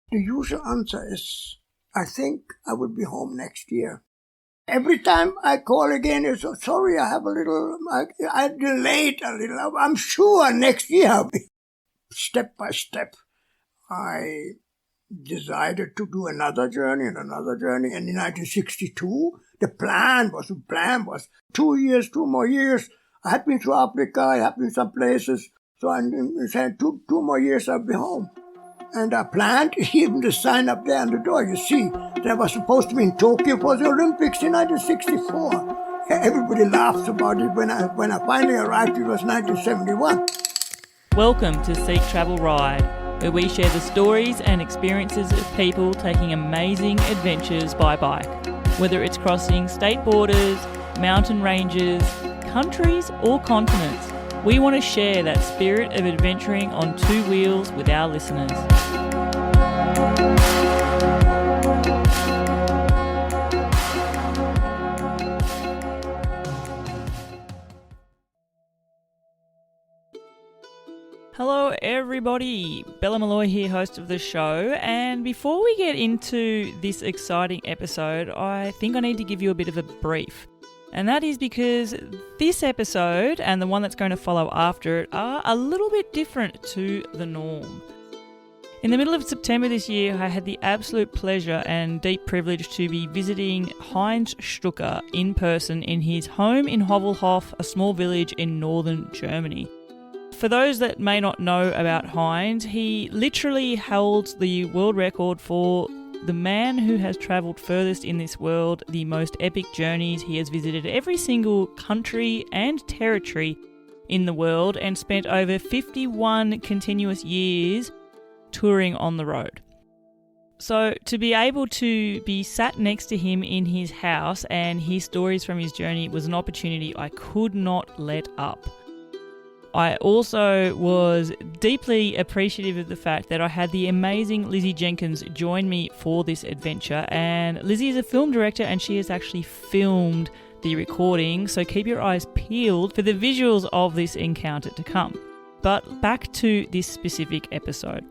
The usual answer is, I think I will be home next year. Every time I call again, it's sorry, I delayed a little. I'm sure next year I'll be. Step by step, I decided to do another journey. And in 1962, the plan was 2 years, 2 more years. I had been to Africa, I had been some places. So I said 2 more years I'll be home. And I planned even the sign up there on the door. You see, that I was supposed to be in Tokyo for the Olympics in 1964. Everybody laughs about it. When I finally arrived, it was 1971. Welcome to Seek Travel Ride, where we share the stories and experiences of people taking amazing adventures by bike. Whether it's crossing state borders, mountain ranges, countries or continents, we want to share that spirit of adventuring on 2 wheels with our listeners. Hello everybody, Bella Malloy here, host of the show, and before we get into this exciting episode, I think I need to give you a bit of a brief. And that is because this episode and the one that's going to follow after it are a little bit different to the norm. In the middle of September this year, I had the absolute pleasure and deep privilege to be visiting Heinz Stücke in person in his home in Hovelhof, a small village in northern Germany. For those that may not know about Heinz, he literally holds the world record for the man who has travelled furthest in this world, the most epic journeys. He has visited every single country and territory in the world and spent over 51 continuous years touring on the road. So to be able to be sat next to him in his house and hear stories from his journey was an opportunity I could not let up. I also was deeply appreciative of the fact that I had the amazing Lizzie Jenkins join me for this adventure, and Lizzie is a film director and she has actually filmed the recording, so keep your eyes peeled for the visuals of this encounter to come. But back to this specific episode.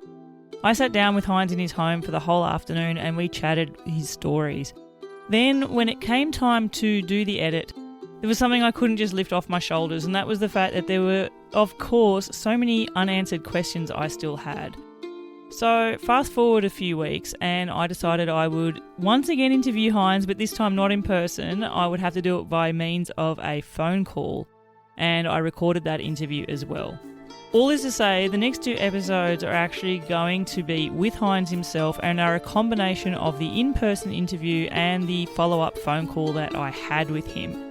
I sat down with Heinz in his home for the whole afternoon and we chatted his stories. Then when it came time to do the edit, there was something I couldn't just lift off my shoulders, and that was the fact that there were, of course, so many unanswered questions I still had. So fast forward a few weeks and I decided I would once again interview Heinz, but this time not in person. I would have to do it by means of a phone call, and I recorded that interview as well. All is to say, the next 2 episodes are actually going to be with Heinz himself and are a combination of the in-person interview and the follow-up phone call that I had with him.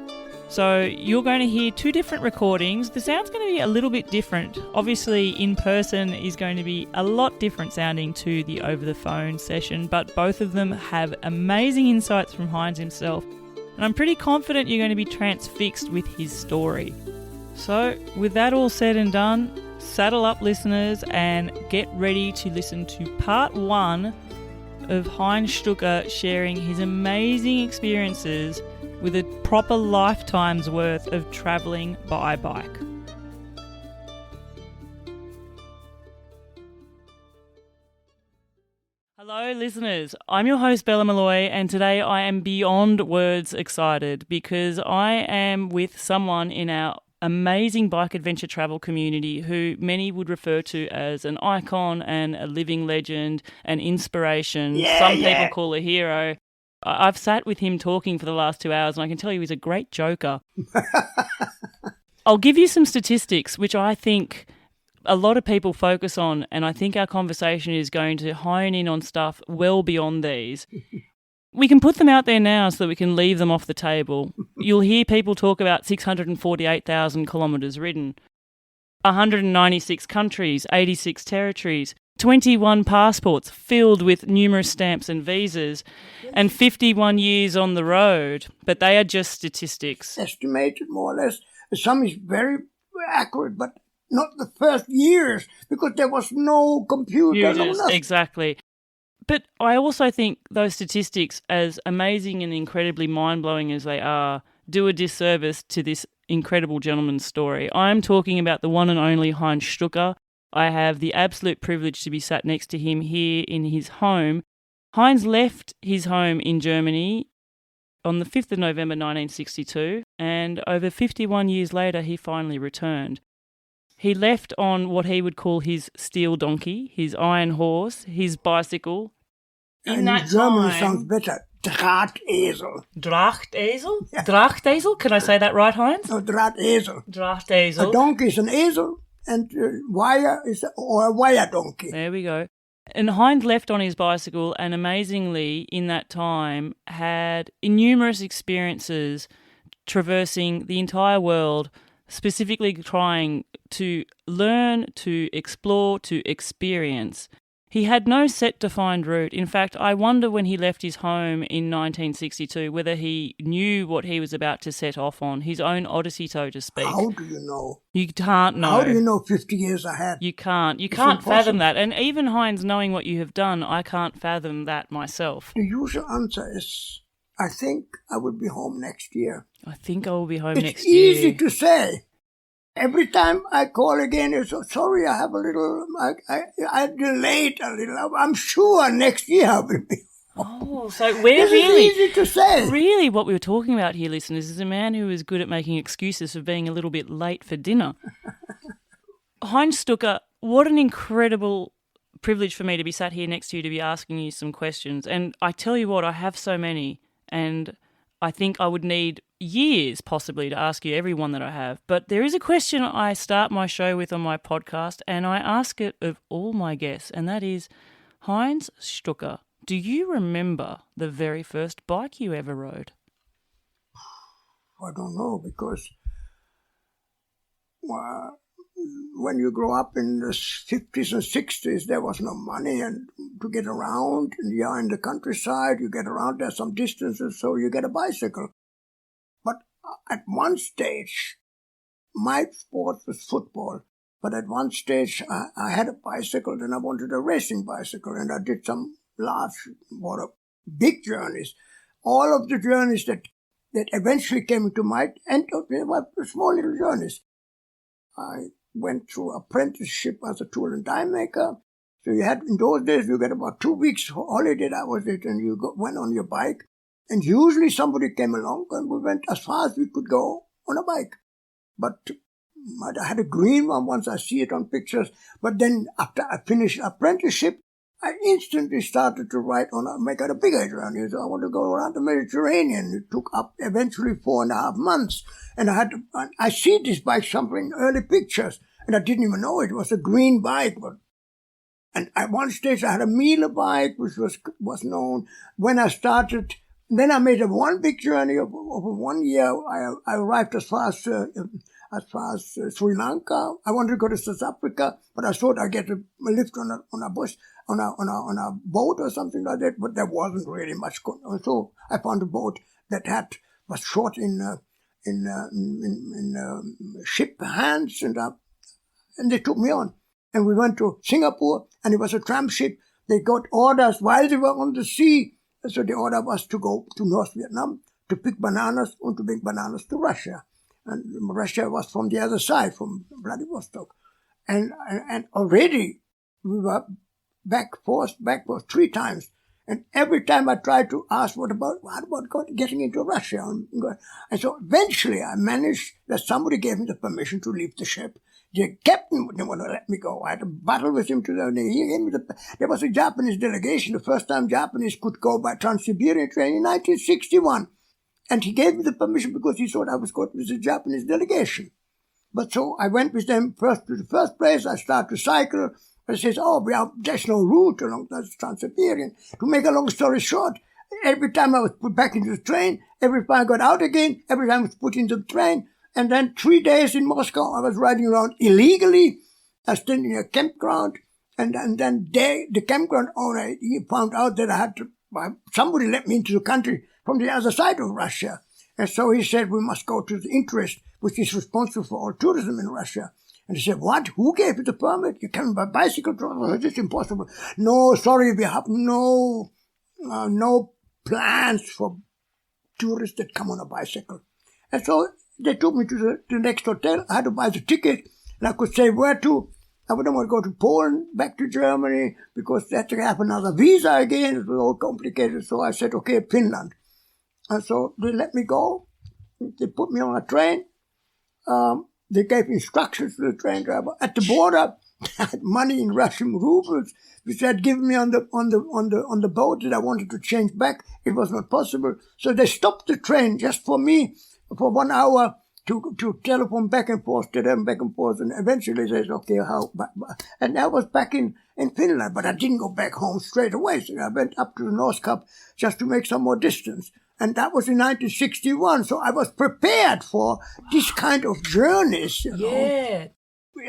So you're going to hear 2 different recordings. The sound's going to be a little bit different. Obviously, in person is going to be a lot different sounding to the over-the-phone session, but both of them have amazing insights from Heinz himself. And I'm pretty confident you're going to be transfixed with his story. So with that all said and done, saddle up listeners and get ready to listen to part 1 of Heinz Stücke sharing his amazing experiences with a proper lifetime's worth of travelling by bike. Hello listeners, I'm your host Bella Malloy, and today I am beyond words excited because I am with someone in our amazing bike adventure travel community who many would refer to as an icon and a living legend, an inspiration. Some people call a hero. I've sat with him talking for the last 2 hours and I can tell you he's a great joker. I'll give you some statistics which I think a lot of people focus on, and I think our conversation is going to hone in on stuff well beyond these. We can put them out there now so that we can leave them off the table. You'll hear people talk about 648,000 kilometres ridden, 196 countries, 86 territories, 21 passports filled with numerous stamps and visas, and 51 years on the road. But they are just statistics. Estimated more or less. Some is very accurate, but not the first years, because there was no computer. Exactly. But I also think those statistics, as amazing and incredibly mind-blowing as they are, do a disservice to this incredible gentleman's story. I'm talking about the one and only Heinz Stücke. I have the absolute privilege to be sat next to him here in his home. Heinz left his home in Germany on the 5th of November 1962, and over 51 years later, he finally returned. He left on what he would call his steel donkey, his iron horse, his bicycle. In German sounds better. Drahtesel. Drachtesel? Yeah. Drachtesel? Can I say that right, Heinz? No, Drahtesel. Drachtesel. A donkey is an esel, and wire is a wire donkey. There we go. And Heinz left on his bicycle and amazingly in that time had numerous experiences traversing the entire world, specifically trying to learn, to explore, to experience. He had no set defined route. In fact, I wonder when he left his home in 1962 whether he knew what he was about to set off on, his own odyssey, so to speak. How do you know? You can't know. How do you know 50 years ahead? You can't. You can't fathom that. And even Heinz, knowing what you have done, I can't fathom that myself. The usual answer is, I think I will be home next year. I think I will be home next year. It's easy to say. Every time I call again, it's sorry, I have a little, I delayed a little. I'm sure next year I will be. Oh, so we're really easy to say. Really, what we were talking about here, listeners, is a man who is good at making excuses for being a little bit late for dinner. Heinz Stücke, what an incredible privilege for me to be sat here next to you to be asking you some questions. And I tell you what, I have so many, and I think I would need years possibly to ask you every one that I have. But there is a question I start my show with on my podcast, and I ask it of all my guests, and that is, Heinz Stücke, do you remember the very first bike you ever rode? I don't know, because when you grow up in the 50s and 60s, there was no money and to get around. And you're in the countryside, you get around, there's some distances, so you get a bicycle. But at one stage, my sport was football. But at one stage, I had a bicycle, then I wanted a racing bicycle, and I did some big journeys. All of the journeys that eventually came into my end were small little journeys. I went through apprenticeship as a tool and die maker. So you had, in those days, you get about 2 weeks holiday, that was it, and you went on your bike. And usually somebody came along and we went as far as we could go on a bike. But I had a green one once, I see it on pictures. But then after I finished apprenticeship, I instantly started to make it a bigger journey. So I wanted to go around the Mediterranean. It took up eventually 4.5 months. And I see this bike somewhere in early pictures. And I didn't even know it was a green bike. And at one stage I had a Miele bike, which was known. When I started, then I made one big journey of 1 year. I arrived as far as Sri Lanka. I wanted to go to South Africa, but I thought I'd get a lift on a bus, on a boat or something like that. But there wasn't really much going on. So I found a boat that was short in ship hands, and they took me on. And we went to Singapore, and it was a tramp ship. They got orders while they were on the sea. So the order was to go to North Vietnam to pick bananas and to bring bananas to Russia. And Russia was from the other side, from Vladivostok. And already we were back forth 3 times. And every time I tried to ask, what about getting into Russia? And so eventually I managed that somebody gave me the permission to leave the ship. The captain wouldn't want to let me go. I had to battle with him there was a Japanese delegation, the first time Japanese could go by Trans-Siberian train in 1961. And he gave me the permission because he thought I was going with the Japanese delegation. But so I went with them first to the first place. I started to cycle. I says, there's no route along the Trans-Siberian. To make a long story short, every time I was put back into the train, every time I got out again, every time I was put into the train, and then 3 days in Moscow, I was riding around illegally. I was staying in a campground, and then the campground owner, he found out that somebody let me into the country from the other side of Russia. And so he said, we must go to the interest, which is responsible for all tourism in Russia. And he said, what? Who gave you the permit? You come by bicycle? It's impossible. No, sorry, we have no plans for tourists that come on a bicycle. And so they took me to the next hotel. I had to buy the ticket, and I could say where to. I wouldn't want to go to Poland, back to Germany, because they had to have another visa again. It was all complicated. So I said, okay, Finland. And so they let me go. They put me on a train. They gave instructions to the train driver. At the border, I had money in Russian rubles, which they had given me on the boat that I wanted to change back. It was not possible. So they stopped the train just for me for 1 hour to telephone back and forth to them, back and forth. And eventually they said, okay, how? And I was back in Finland, but I didn't go back home straight away. So I went up to the North Cap just to make some more distance. And that was in 1961. So I was prepared for this kind of journeys, you know. Yeah.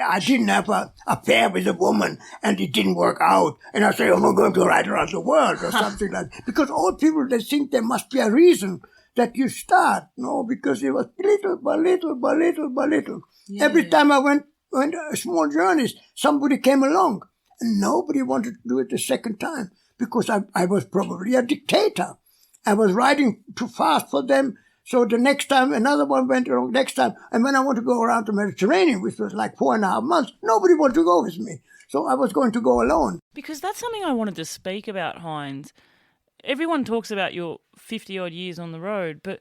I didn't have an affair with a woman and it didn't work out. And I say, I'm not going to ride around the world or something like that. Because all people, they think there must be a reason that you start, no? Because it was little by little by little by little. Yeah. Every time I went small journeys, somebody came along. And nobody wanted to do it the second time because I was probably a dictator. I was riding too fast for them. So the next time, another one went along next time. And when I wanted to go around the Mediterranean, which was like 4.5 months, nobody wanted to go with me. So I was going to go alone. Because that's something I wanted to speak about, Heinz. Everyone talks about your 50-odd years on the road, but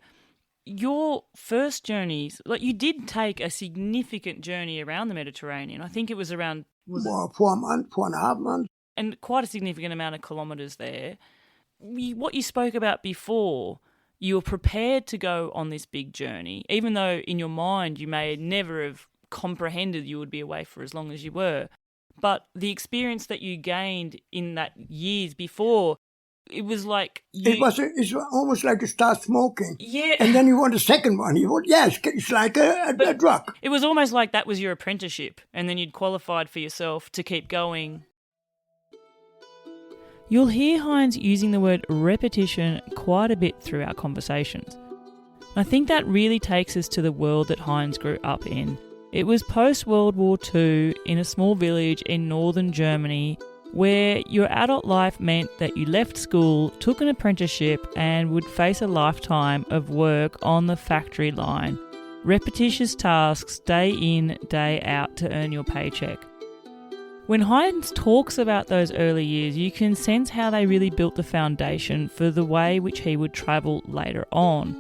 your first journeys, like you did take a significant journey around the Mediterranean. I think it was around... 4.5 months. And quite a significant amount of kilometres there. What you spoke about before, you were prepared to go on this big journey, even though in your mind you may never have comprehended you would be away for as long as you were. But the experience that you gained in that years before, it was like... It's almost like you start smoking. Yeah. And then you want a second one. It's like a drug. It was almost like that was your apprenticeship, and then you'd qualified for yourself to keep going. You'll hear Heinz using the word repetition quite a bit through our conversations. I think that really takes us to the world that Heinz grew up in. It was post-World War II in a small village in northern Germany where your adult life meant that you left school, took an apprenticeship and would face a lifetime of work on the factory line. Repetitious tasks day in, day out to earn your paycheck. When Heinz talks about those early years, you can sense how they really built the foundation for the way which he would travel later on.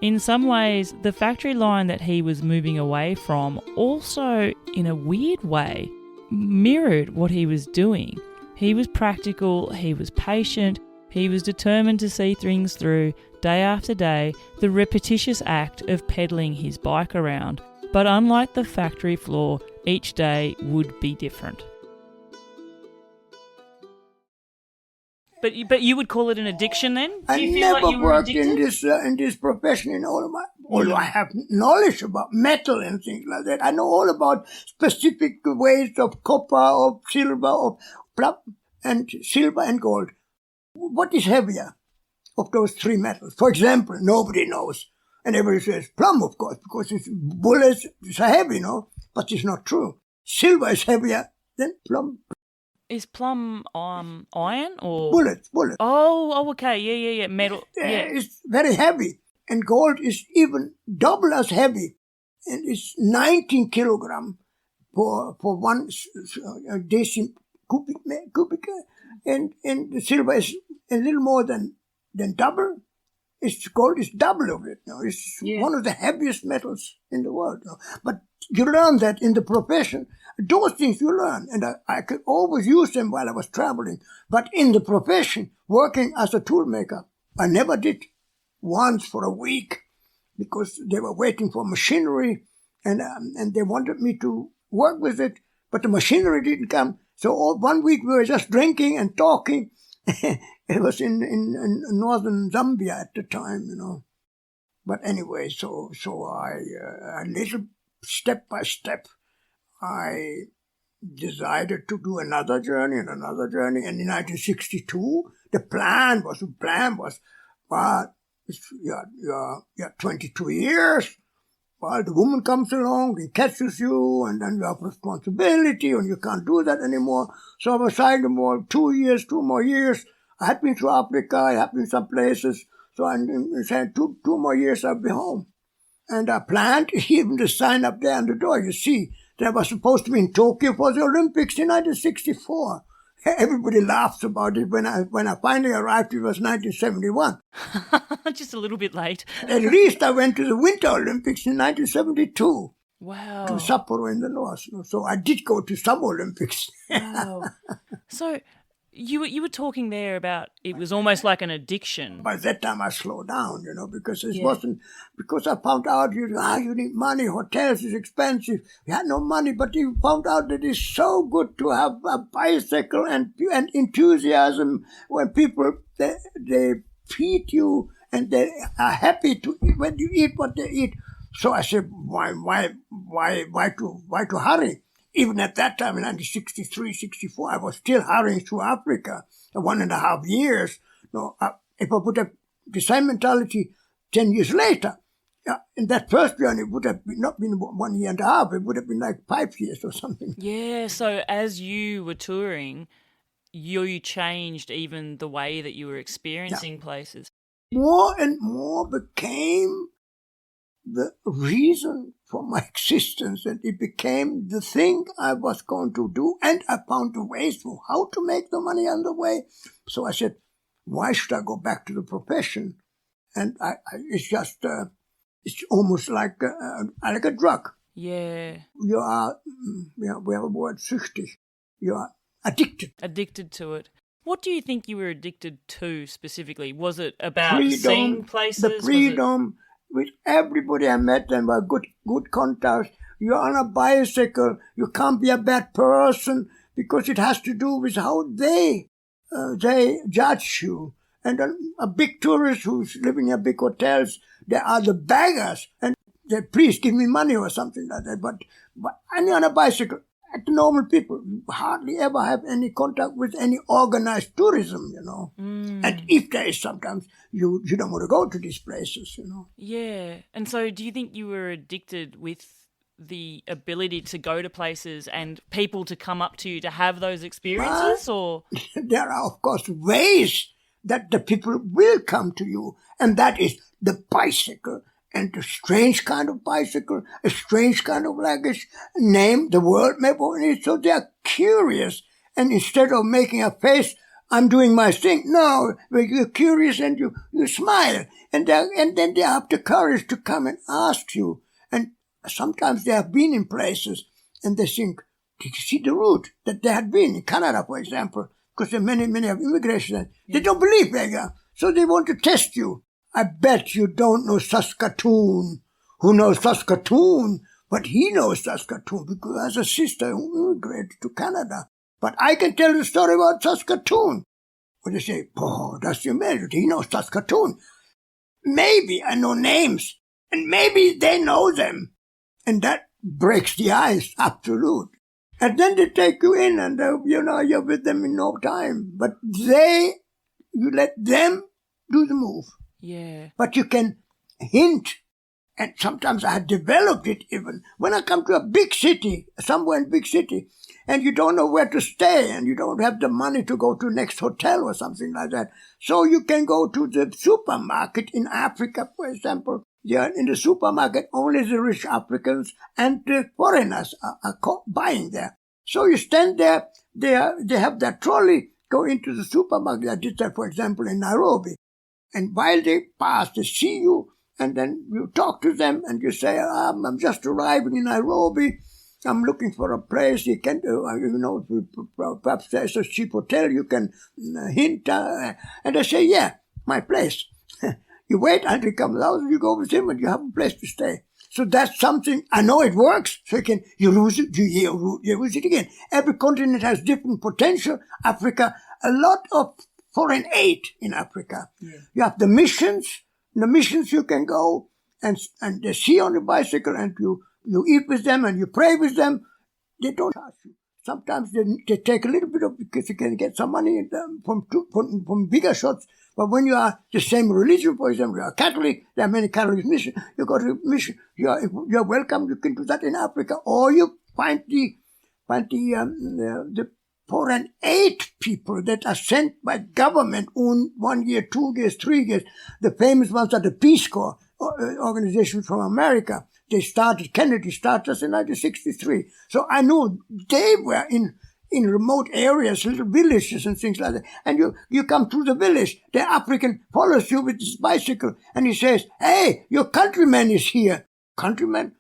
In some ways, the factory line that he was moving away from also, in a weird way, mirrored what he was doing. He was practical, he was patient, he was determined to see things through day after day, the repetitious act of pedaling his bike around. But unlike the factory floor, each day would be different. But you would call it an addiction then? I never worked in this profession in all of my... Although I have knowledge about metal and things like that. I know all about specific ways of copper, of silver, of silver and gold. What is heavier of those three metals? For example, nobody knows. And everybody says plum, of course, because bullets are heavy, no? But it's not true. Silver is heavier than plum. Is plum iron or... Bullets. Oh, okay, yeah, metal. Yeah. It's very heavy. And gold is even double as heavy. And it's 19 kilogram for one cubic. And the silver is a little more than double. Gold is double of it. It's one of the heaviest metals in the world. But you learn that in the profession. Those things you learn, and I could always use them while I was traveling. But in the profession, working as a tool maker, I never did once for a week because they were waiting for machinery and they wanted me to work with it, but the machinery didn't come. So 1 week we were just drinking and talking. It was in northern Zambia at the time, But anyway, so I little step by step, I decided to do another journey. And in 1962, the plan was, well, you're 22 years. Well, the woman comes along, he catches you, and then you have responsibility, and you can't do that anymore. So I was saying more 2 more years. I had been to Africa, I had been some places. So I said 2 more years I'll be home. And I planned even to sign up there on the door. You see, that I was supposed to be in Tokyo for the Olympics in 1964. Everybody laughs about it. When I finally arrived, it was 1971. Just a little bit late. At least I went to the Winter Olympics in 1972. Wow. To Sapporo in the north. So I did go to some Olympics. Wow. So you were talking there about it was almost like an addiction. By that time I slowed down, because it wasn't, because I found out you need money, hotels is expensive. You had no money, but you found out that it's so good to have a bicycle and enthusiasm when people, they feed you and they are happy to eat when you eat what they eat. So I said, why to hurry? Even at that time, in 1963, 64, I was still hurrying through Africa, 1.5 years. If I would have the same mentality 10 years later, in that first journey, it would have not been 1.5 years, it would have been like 5 years or something. Yeah, so as you were touring, you changed even the way that you were experiencing places. More and more became the reason for my existence, and it became the thing I was going to do, and I found the ways for how to make the money on the way. So I said, why should I go back to the profession? And it's just, it's almost like a drug. Yeah. You are, we have a word, süchtig. You are addicted. Addicted to it. What do you think you were addicted to specifically? Was it about seeing places? The freedom. With everybody I met and were good contacts. You're on a bicycle. You can't be a bad person because it has to do with how they judge you. And a big tourist who's living in big hotels, they are the beggars. And they, please give me money or something like that. But on a bicycle, at the normal people, you hardly ever have any contact with any organized tourism, And if there is sometimes, you don't want to go to these places, Yeah. And so do you think you were addicted with the ability to go to places and people to come up to you to have those experiences? Or there are, of course, ways that the people will come to you, and that is the bicycle. And a strange kind of bicycle, a strange kind of luggage, name, the world map on it. So they are curious. And instead of making a face, I'm doing my thing. No, you're curious and you smile. And then they have the courage to come and ask you. And sometimes they have been in places and they think, did you see the route that they had been in Canada, for example? Because there are many have immigration. They don't believe they are. So they want to test you. I bet you don't know Saskatoon. Who knows Saskatoon? But he knows Saskatoon because he has a sister who immigrated to Canada. But I can tell you a story about Saskatoon. When they say, that's your man, he knows Saskatoon. Maybe I know names, and maybe they know them. And that breaks the ice, absolute. And then they take you in and, you're with them in no time. But you let them do the move. Yeah. But you can hint, and sometimes I have developed it even. When I come to a big city, somewhere in a big city, and you don't know where to stay, and you don't have the money to go to next hotel or something like that. So you can go to the supermarket in Africa, for example. In the supermarket, only the rich Africans and the foreigners are buying there. So you stand there, they have their trolley, go into the supermarket. I did that, for example, in Nairobi. And while they pass, they see you, and then you talk to them, and you say, I'm just arriving in Nairobi. I'm looking for a place. You can, perhaps there's a cheap hotel. You can hint. And they say, yeah, my place. You wait until he comes out, and you go with him, and you have a place to stay. So that's something, I know it works. So you lose it, you use it again. Every continent has different potential. Africa, a lot of foreign aid in Africa. Yeah. You have the missions. In the missions you can go and they see on the bicycle and you eat with them and you pray with them. They don't charge you. Sometimes they take a little bit of, because you can get some money from bigger shots. But when you are the same religion, for example, you are Catholic, there are many Catholic missions, you go to mission, you're welcome, you can do that in Africa. Or you find the foreign aid people that are sent by government 1 year, 2 years, 3 years. The famous ones are the Peace Corps organizations from America. Kennedy started in 1963. So I knew they were in remote areas, little villages and things like that. And you come to the village, the African follows you with his bicycle, and he says, "Hey, your countryman is here." Countryman?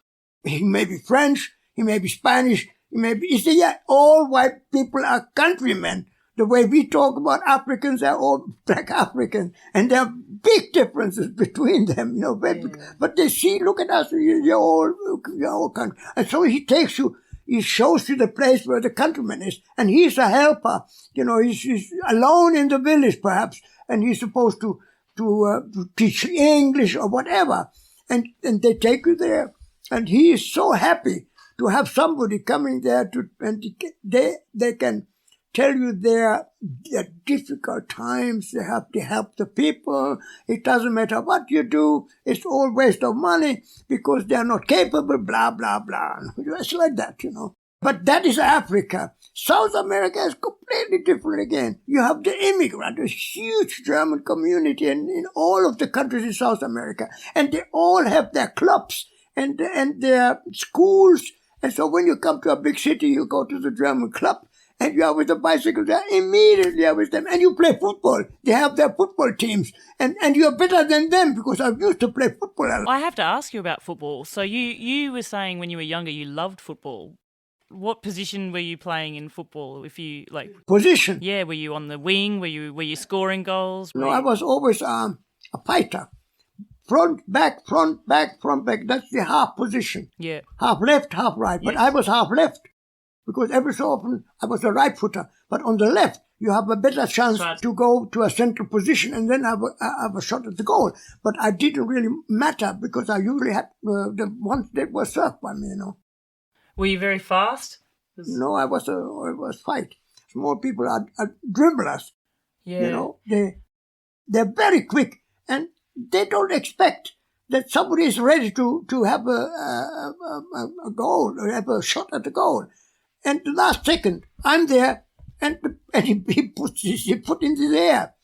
He may be French, he may be Spanish, he said, yeah, all white people are countrymen. The way we talk about Africans, they're all black Africans. And there are big differences between them, But they see, look at us, you're all country. And so he shows you the place where the countryman is. And he's a helper. He's alone in the village, perhaps. And he's supposed to teach English or whatever. And they take you there. And he is so happy to have somebody coming there and they can tell you their difficult times. They have to help the people. It doesn't matter what you do. It's all waste of money because they are not capable, blah, blah, blah. It's like that, But that is Africa. South America is completely different again. You have the immigrant, a huge German community in all of the countries in South America. And they all have their clubs and their schools. And so when you come to a big city, you go to the German club. And you are with the bicycle there, immediately are with them. And you play football. They have their football teams. And you're better than them because I used to play football. I have to ask you about football. So you were saying when you were younger you loved football. What position were you playing in football? Position? Yeah, were you on the wing? Were you scoring goals? No, I was always a fighter. Front, back. That's the half position. Yeah. Half left, half right. But I was half left. Because every so often I was a right footer. But on the left, you have a better chance to go to a central position and then have a shot at the goal. But I didn't really matter because I usually had the ones that were served by me, Were you very fast? No, I was fight. Small people are dribblers. Yeah. They're very quick and they don't expect that somebody is ready to have a goal or have a shot at the goal. And the last second, I'm there, and he puts his foot in the air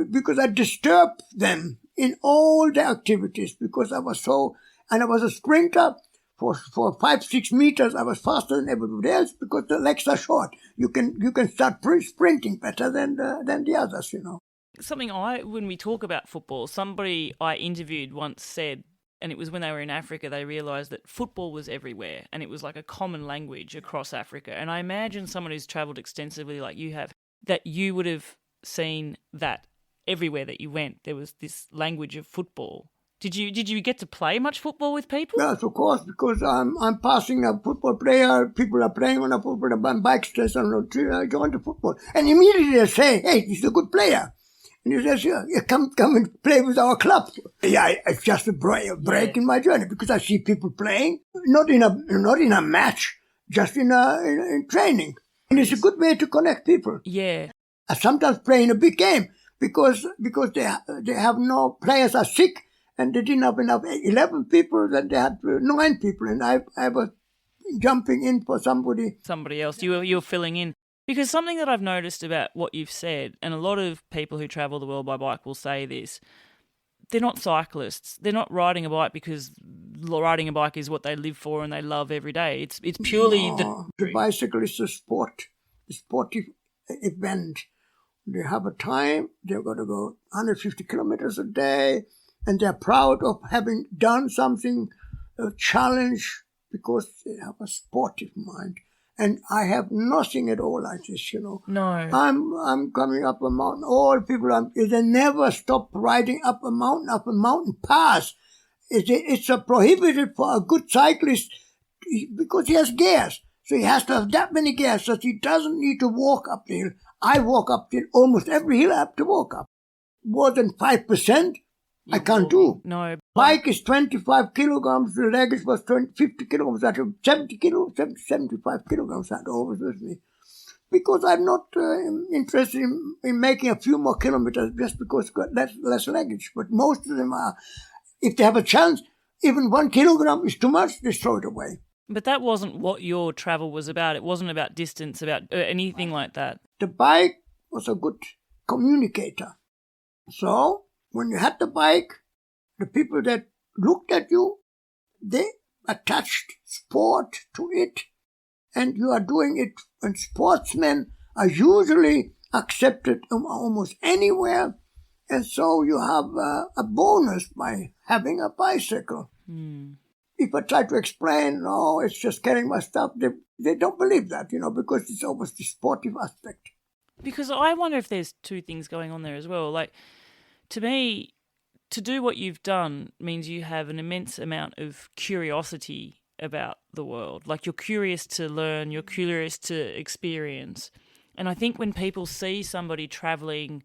because I disturbed them in all their activities because I was a sprinter for 5-6 meters. I was faster than everybody else because the legs are short. You can start sprinting better than the others, Something when we talk about football, somebody I interviewed once said, and it was when they were in Africa, they realised that football was everywhere and it was like a common language across Africa. And I imagine someone who's travelled extensively like you have, that you would have seen that everywhere that you went, there was this language of football. Did you get to play much football with people? Yes, of course, because I'm passing a football player, people are playing on a football, on bikes, I joined the football. And immediately they say, hey, he's a good player. And he says, yeah, come and play with our club. Yeah, it's just a break in my journey because I see people playing, not in a match, just in training. And it's a good way to connect people. Yeah. I sometimes play in a big game because they have no players are sick and they didn't have enough 11 people, then they had 9 people, and I was jumping in for somebody else. You were filling in. Because something that I've noticed about what you've said, and a lot of people who travel the world by bike will say this, they're not cyclists. They're not riding a bike because riding a bike is what they live for and they love every day. It's purely the bicycle is a sportive event. They have a time, they're going to go 150 kilometers a day, and they're proud of having done something, a challenge, because they have a sportive mind. And I have nothing at all like this, No. I'm coming up a mountain. All people, they never stop riding up a mountain pass. It's a prohibited for a good cyclist because he has gears. So he has to have that many gears that he doesn't need to walk up the hill. I walk up the hill. Almost every hill I have to walk up. More than 5%, I can't do. No. Bike is 25 kilograms, the luggage was 50 kilograms, I have 75 kilograms I had always with me. Because I'm not interested in making a few more kilometers just because I've got less luggage. But most of them are, if they have a chance, even 1 kilogram is too much, they throw it away. But that wasn't what your travel was about. It wasn't about distance, about anything like that. The bike was a good communicator. So, when you had the bike, the people that looked at you, attached sport to it, and you are doing it, and sportsmen are usually accepted almost anywhere, and so you have a bonus by having a bicycle. If I try to explain, no, it's just carrying my stuff, they don't believe that, because it's almost the sportive aspect. Because I wonder if there's two things going on there as well. Like, to me, to do what you've done means you have an immense amount of curiosity about the world. Like, you're curious to learn, you're curious to experience. And I think when people see somebody travelling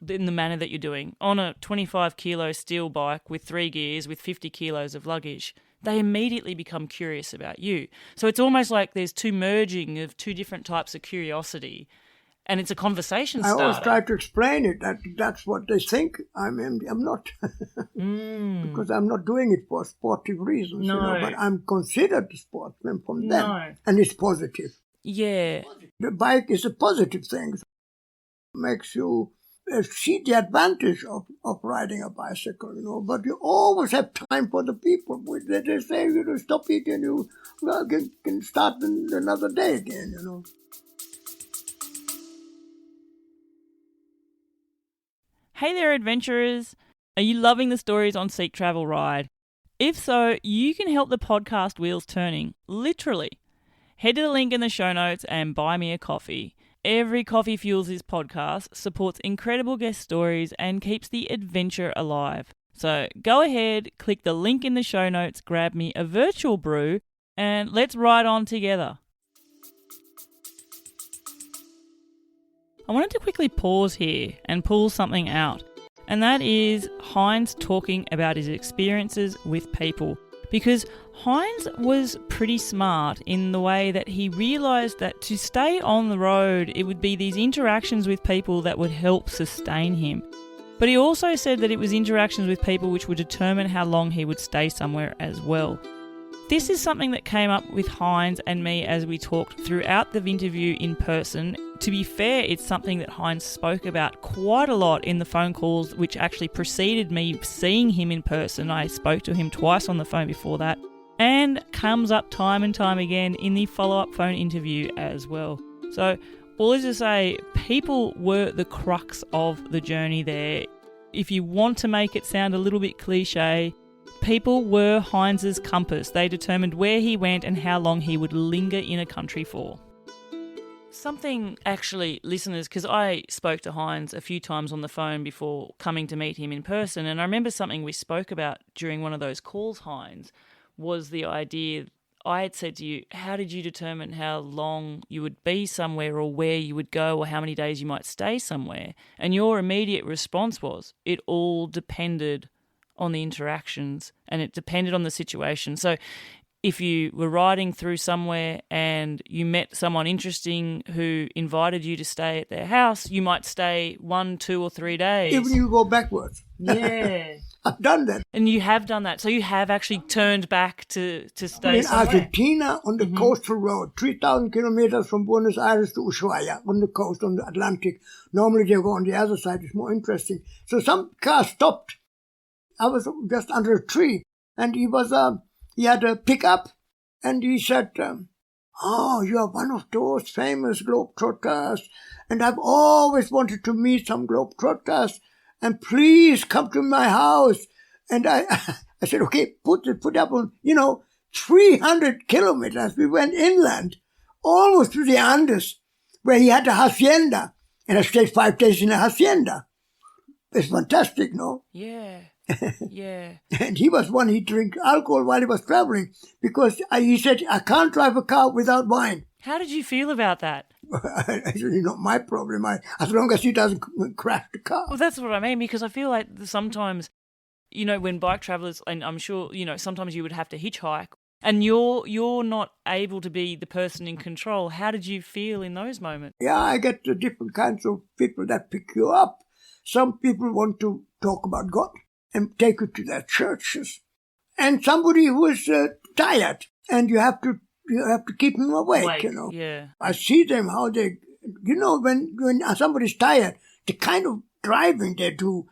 in the manner that you're doing, on a 25-kilo steel bike with 3 gears with 50 kilos of luggage, they immediately become curious about you. So it's almost like there's two merging of two different types of curiosity, and it's a conversation starter. I always try to explain it, that's what they think. I'm not, because I'm not doing it for sportive reasons, but I'm considered a sportsman from them, and it's positive. Yeah. The bike is a positive thing. It makes you see the advantage of riding a bicycle, but you always have time for the people. They say, stop eating, you can start another day again, Hey there, adventurers. Are you loving the stories on Seek Travel Ride? If so, you can help the podcast wheels turning, literally. Head to the link in the show notes and buy me a coffee. Every coffee fuels this podcast, supports incredible guest stories, and keeps the adventure alive. So go ahead, click the link in the show notes, grab me a virtual brew, and let's ride on together. I wanted to quickly pause here and pull something out, and that is Heinz talking about his experiences with people. Because Heinz was pretty smart in the way that he realised that to stay on the road, it would be these interactions with people that would help sustain him. But he also said that it was interactions with people which would determine how long he would stay somewhere as well. This is something that came up with Heinz and me as we talked throughout the interview in person. To be fair, it's something that Heinz spoke about quite a lot in the phone calls which actually preceded me seeing him in person. I spoke to him twice on the phone before that, and comes up time and time again in the follow-up phone interview as well. So all is to say, people were the crux of the journey there. If you want to make it sound a little bit cliche, people were Heinz's compass. They determined where he went and how long he would linger in a country for. Something, actually, listeners, because I spoke to Heinz a few times on the phone before coming to meet him in person, and I remember something we spoke about during one of those calls, Heinz, was the idea I had said to you, how did you determine how long you would be somewhere or where you would go or how many days you might stay somewhere? And your immediate response was, it all depended on the interactions and it depended on the situation. So if you were riding through somewhere and you met someone interesting who invited you to stay at their house, you might stay 1, 2 or 3 days. Even you go backwards. Yeah. I've done that. And you have done that. So you have actually turned back to stay in somewhere. Argentina on the coastal road, 3,000 kilometers from Buenos Aires to Ushuaia, on the coast, on the Atlantic. Normally they go on the other side. It's more interesting. So some car stopped. I was just under a tree, and he had a pickup, and he said, "Oh, you are one of those famous globetrotters, and I've always wanted to meet some globetrotters, and please come to my house." And I said, "Okay, put up on, 300 kilometers. We went inland, almost to the Andes, where he had a hacienda, and I stayed 5 days in a hacienda. It's fantastic, no?" Yeah. Yeah. And he drank alcohol while he was traveling because he said, "I can't drive a car without wine." How did you feel about that? I said, "It's not my problem. As long as he doesn't crash the car." Well, that's what I mean, because I feel like sometimes, when bike travelers, and I'm sure, sometimes you would have to hitchhike, and you're not able to be the person in control. How did you feel in those moments? Yeah, I get the different kinds of people that pick you up. Some people want to talk about God and take you to their churches. And somebody who is tired, and you have to keep him awake, Yeah. I see them, how they, when somebody's tired, the kind of driving they do,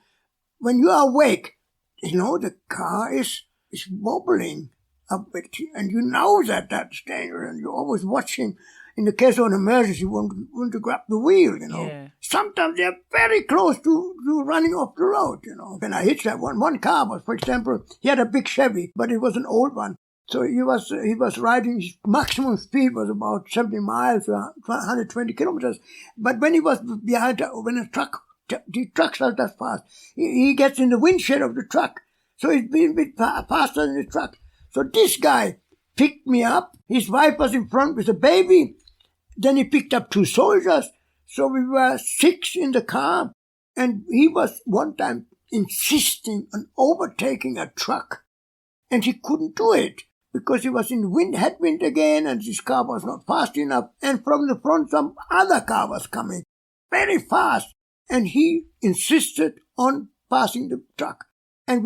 when you are awake, the car is wobbling And you know that that's dangerous, and you're always watching. In the case of an emergency, you want to grab the wheel, Yeah. Sometimes they're very close to running off the road, When I hit that one car was, for example, he had a big Chevy, but it was an old one. So he was riding, his maximum speed was about 70 miles, 120 kilometers. But when he was behind, when the truck's not that fast, he gets in the windshield of the truck. So he's been a bit faster than the truck. So this guy picked me up. His wife was in front with a baby. Then he picked up 2 soldiers. So we were 6 in the car. And he was one time insisting on overtaking a truck. And he couldn't do it because he was in headwind again, and his car was not fast enough. And from the front, some other car was coming very fast. And he insisted on passing the truck. And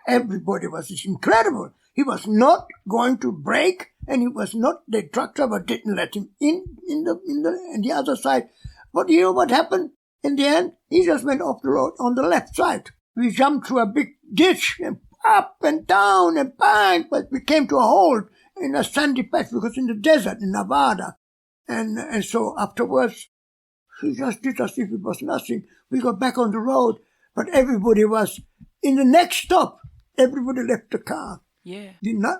everybody was incredible. He was not going to brake, and the truck driver didn't let him in the other side. But you know what happened? In the end, he just went off the road on the left side. We jumped through a big ditch and up and down and bang, but we came to a halt in a sandy patch because in the desert in Nevada. And so afterwards, he just did as if it was nothing. We got back on the road, but everybody was in the next stop. Everybody left the car. Yeah.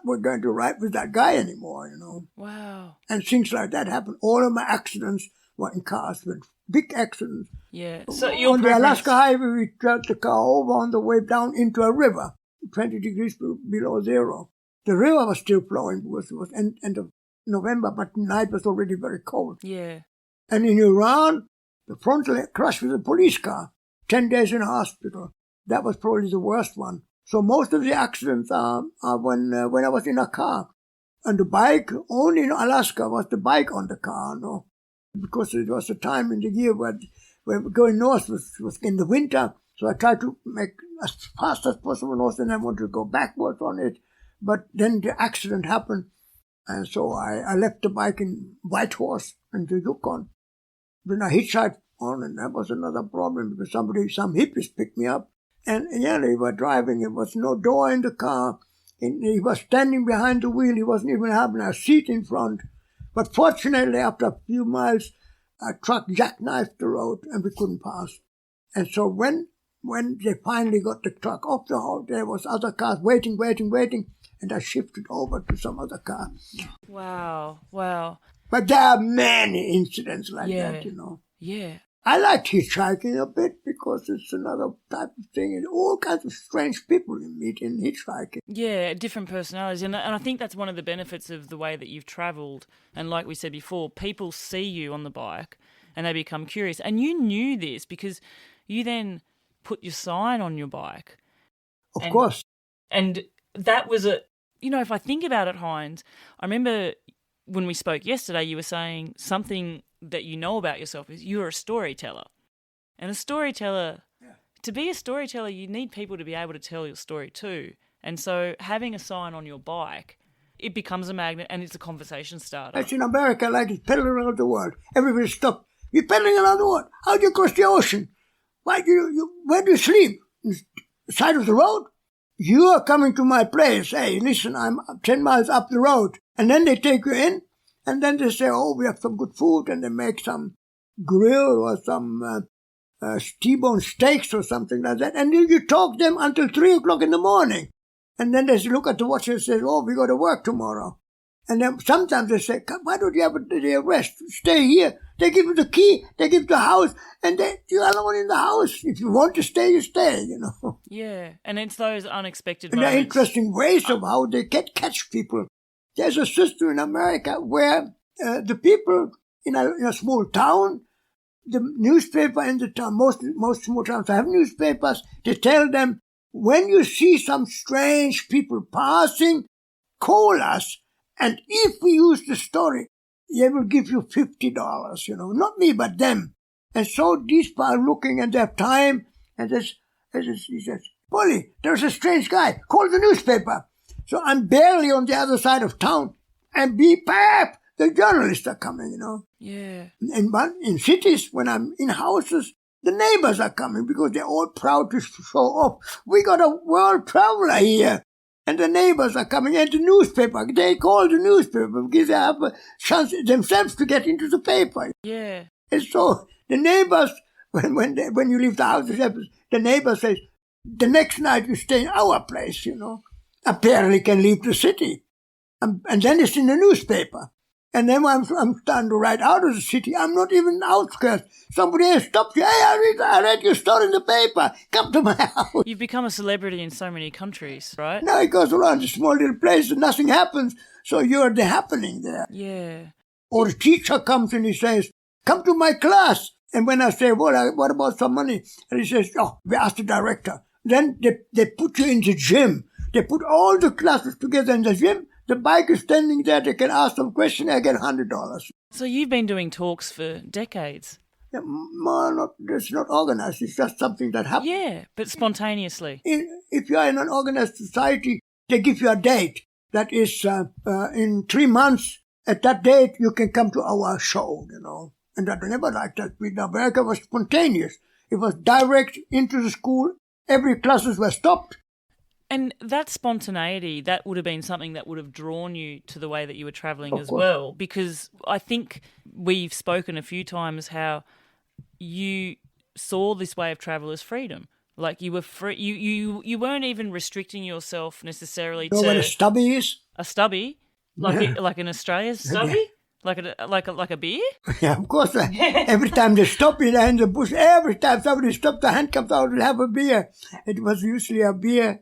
We're going to ride with that guy anymore, Wow. And things like that happen. All of my accidents were in cars, with big accidents. Yeah. So on the Alaska Highway, we drove the car over on the way down into a river, 20 degrees below zero. The river was still flowing because it was end of November, but the night was already very cold. Yeah. And in Iran, the frontal crashed with a police car. 10 days in hospital. That was probably the worst one. So most of the accidents are when I was in a car. And the bike, only in Alaska was the bike on the car, because it was a time in the year where going north was in the winter. So I tried to make as fast as possible north, and I wanted to go backwards on it. But then the accident happened, and so I left the bike in Whitehorse in the Yukon. Then I hitchhiked on, and that was another problem because some hippies picked me up. And they were driving. There was no door in the car. And he was standing behind the wheel. He wasn't even having a seat in front. But fortunately, after a few miles, a truck jackknifed the road and we couldn't pass. And so when they finally got the truck off the road, there was other cars waiting. And I shifted over to some other car. Wow. But there are many incidents like that, Yeah. I like hitchhiking a bit because it's another type of thing. And all kinds of strange people you meet in hitchhiking. Yeah, different personalities. And I think that's one of the benefits of the way that you've travelled. And like we said before, people see you on the bike and they become curious. And you knew this because you then put your sign on your bike. Of course. And that was if I think about it, Heinz, I remember when we spoke yesterday, you were saying something that you know about yourself is you're a storyteller. And to be a storyteller, you need people to be able to tell your story too. And so having a sign on your bike, it becomes a magnet and it's a conversation starter. That's in America, like it's pedaling around the world. Everybody stop. You're pedaling around the world. How do you cross the ocean? Where do you sleep? On the side of the road? You are coming to my place. Hey, listen, I'm 10 miles up the road. And then they take you in. And then they say, we have some good food, and they make some grill or some T-bone steaks or something like that. And you talk to them until 3 o'clock in the morning. And then they look at the watch and say, we got to work tomorrow. And then sometimes they say, why don't you have a day of rest? Stay here. They give you the key. They give you the house. And you are alone in the house. If you want to stay, you stay, Yeah, and it's those unexpected and moments. there are interesting ways of how they catch people. There's a system in America where the people in a small town, the newspaper in the town, most small towns have newspapers, they tell them, when you see some strange people passing, call us, and if we use the story, they will give you $50, not me, but them. And so these people are looking and they have time, and he says, Polly, there's a strange guy, call the newspaper. So I'm barely on the other side of town, and the journalists are coming, Yeah. And in cities, when I'm in houses, the neighbors are coming because they're all proud to show off. We got a world traveler here. And the neighbors are coming in the newspaper. They call the newspaper because they have a chance themselves to get into the paper. Yeah. And so the neighbors, when you leave the house, the neighbor says, the next night you stay in our place, Apparently can leave the city. And then it's in the newspaper. And then I'm starting to ride out of the city. I'm not even in the outskirts. Somebody has stopped you. Hey, I read your story in the paper. Come to my house. You've become a celebrity in so many countries, right? Now it goes around a small little place and nothing happens. So you're the happening there. Yeah. Or the teacher comes and he says, come to my class. And when I say, well, what about some money? And he says, we ask the director. Then they put you in the gym. They put all the classes together in the gym. The bike is standing there. They can ask some question. I get $100. So you've been doing talks for decades. Yeah, it's not organized. It's just something that happens. Yeah, but spontaneously. If you are in an organized society, they give you a date. That is in 3 months. At that date, you can come to our show, And I never liked that. In America, it was spontaneous. It was direct into the school. Every classes were stopped. And that spontaneity, that would have been something that would have drawn you to the way that you were travelling Of as course. well. Because I think we've spoken a few times how you saw this way of travel as freedom. Like you were free, you weren't even restricting yourself necessarily to You know what a stubby is? a stubby, like in Australia's stubby, like a beer. Yeah, of course. Every time they stop in the bush, every time somebody stopped, the hand comes out and have a beer. It was usually a beer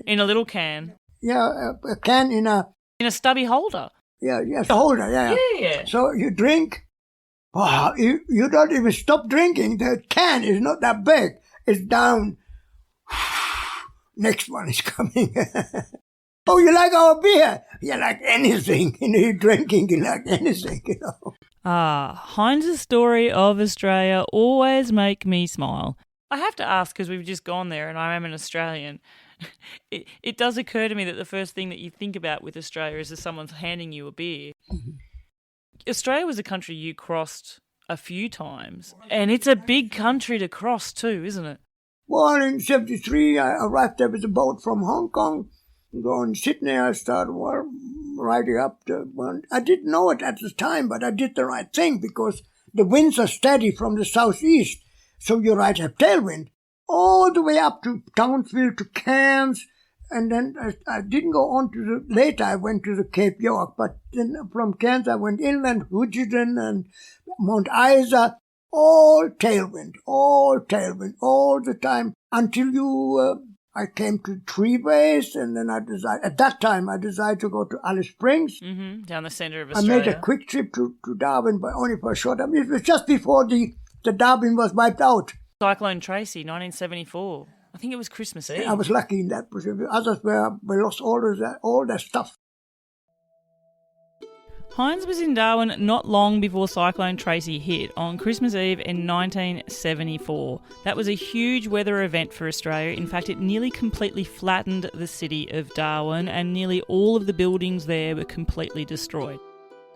In a little can. Yeah, a can in a stubby holder. Yeah, a holder. Yeah. Yeah. So you drink. Wow, you don't even stop drinking. The can is not that big. It's down. Next one is coming. Oh, you like our beer? You like anything. You're drinking, you like anything, Heinz's story of Australia always make me smile. I have to ask, because we've just gone there and I am an Australian, it does occur to me that the first thing that you think about with Australia is that someone's handing you a beer. Mm-hmm. Australia was a country you crossed a few times, and it's a big country to cross too, isn't it? Well, in 1973, I arrived there with a boat from Hong Kong. Going to Sydney, I started riding up. I didn't know it at the time, but I did the right thing because the winds are steady from the southeast. So you ride a tailwind all the way up to Townsville, to Cairns. And then I didn't go on to later I went to the Cape York. But then from Cairns I went inland, Hudson and Mount Isa. All tailwind, all the time until I came to Treeways, and then at that time I decided to go to Alice Springs. Mm-hmm. Down the centre of Australia. I made a quick trip to Darwin, but only for a short time. It was just before the Darwin was wiped out. Cyclone Tracy, 1974. I think it was Christmas Eve. I was lucky in that. Others we lost all their stuff. Heinz was in Darwin not long before Cyclone Tracy hit on Christmas Eve in 1974. That was a huge weather event for Australia. In fact, it nearly completely flattened the city of Darwin, and nearly all of the buildings there were completely destroyed.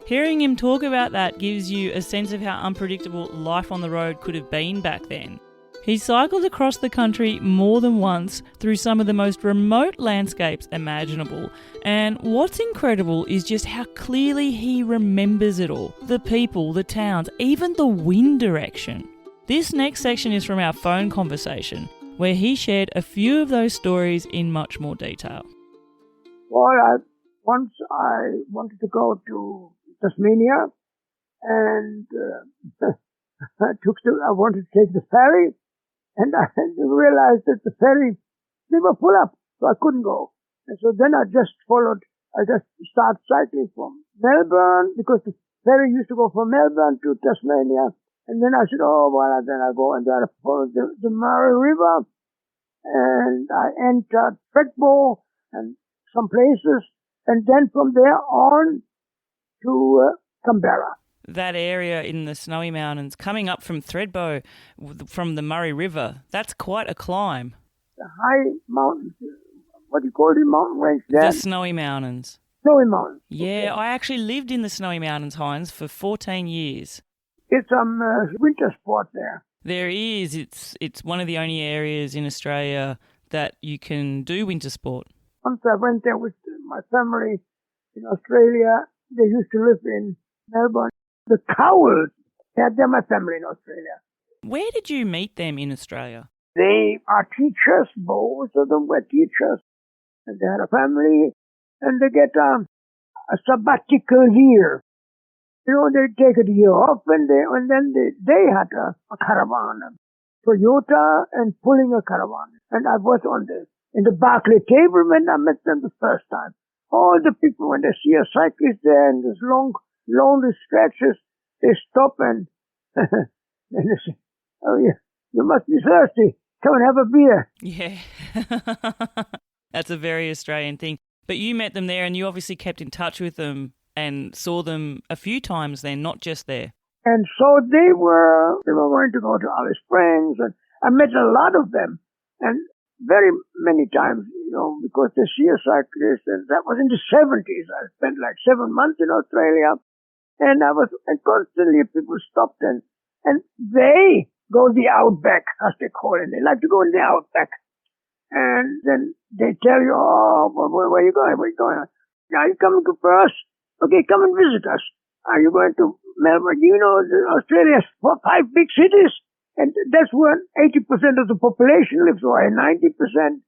Hearing him talk about that gives you a sense of how unpredictable life on the road could have been back then. He cycled across the country more than once through some of the most remote landscapes imaginable. And what's incredible is just how clearly he remembers it all. The people, the towns, even the wind direction. This next section is from our phone conversation, where he shared a few of those stories in much more detail. Well, once I wanted to go to Tasmania, and I wanted to take the ferry. And I realized that the ferry, they were full up, so I couldn't go. And so then I just started cycling from Melbourne, because the ferry used to go from Melbourne to Tasmania. And then I said, then I go and then I followed the Murray River. And I entered Thredbo and some places. And then from there on to Canberra. That area in the Snowy Mountains, coming up from Thredbo, from the Murray River, that's quite a climb. The high mountains, what do you call the mountain range there? The Snowy Mountains. Snowy Mountains. Yeah, okay. I actually lived in the Snowy Mountains, Heinz, for 14 years. It's some winter sport there. There is. It's one of the only areas in Australia that you can do winter sport. Once I went there with my family in Australia. They used to live in Melbourne. The Cowles, they're my family in Australia. Where did you meet them in Australia? They are teachers. Both of them were teachers. And they had a family. And they get a sabbatical year. You know, they take a year off and then they had a caravan, a Toyota, and pulling a caravan. And I was in the Barclay table when I met them the first time. All the people, when they see a cyclist there in these long, lonely stretches, they stop and they say, "Oh yeah, you must be thirsty. Come and have a beer." Yeah. That's a very Australian thing. But you met them there and you obviously kept in touch with them and saw them a few times then, not just there. And so they were going to go to Alice Springs, and I met a lot of them, and very many times, you know, because they see a cyclist, and that was in the 70s. I spent like 7 months in Australia, and constantly people stopped and they go the outback, as they call it. They like to go in the outback. And then they tell you, "Oh, where are you going? Where are you going? Are you coming to Perth? Okay, come and visit us. Are you going to Melbourne? You know, Australia has 5 big cities, and that's where 80% of the population lives, or 90%.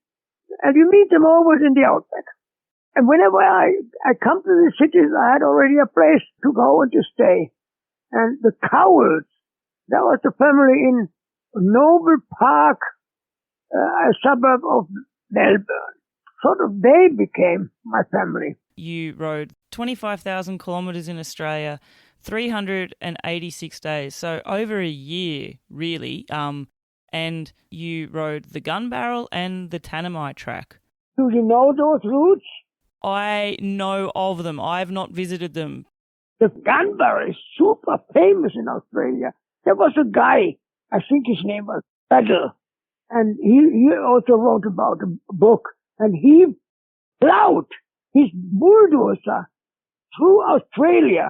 And you meet them always in the outback. And whenever I come to the cities, I had already a place to go and to stay. And the Cowles, that was the family in Noble Park, a suburb of Melbourne. Sort of, they became my family. You rode 25,000 kilometres in Australia, 386 days, so over a year, really. And you rode the Gun Barrel and the Tanami track. Do you know those routes? I know of them. I have not visited them. The Gun Barrel is super famous in Australia. There was a guy, I think his name was Paddle, and he also wrote about a book, and he plowed his bulldozer through Australia,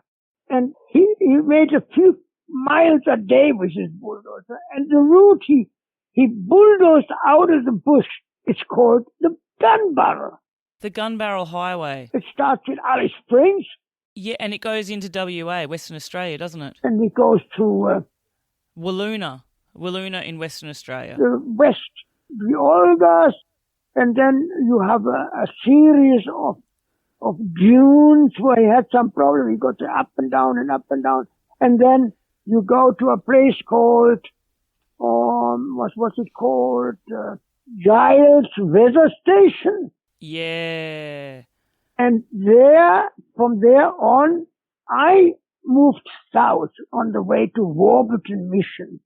and he made a few miles a day with his bulldozer. And the route he bulldozed out of the bush, it's called the Gun Barrel. The Gun Barrel Highway. It starts in Alice Springs. Yeah, and it goes into WA, Western Australia, doesn't it? And it goes to Walloona in Western Australia. The west, the Olgas, and then you have a series of dunes where he had some problem. He got up and down and up and down. And then you go to a place called, what's it called? Giles Weather Station. Yeah. And from there on, I moved south on the way to Warburton Mission.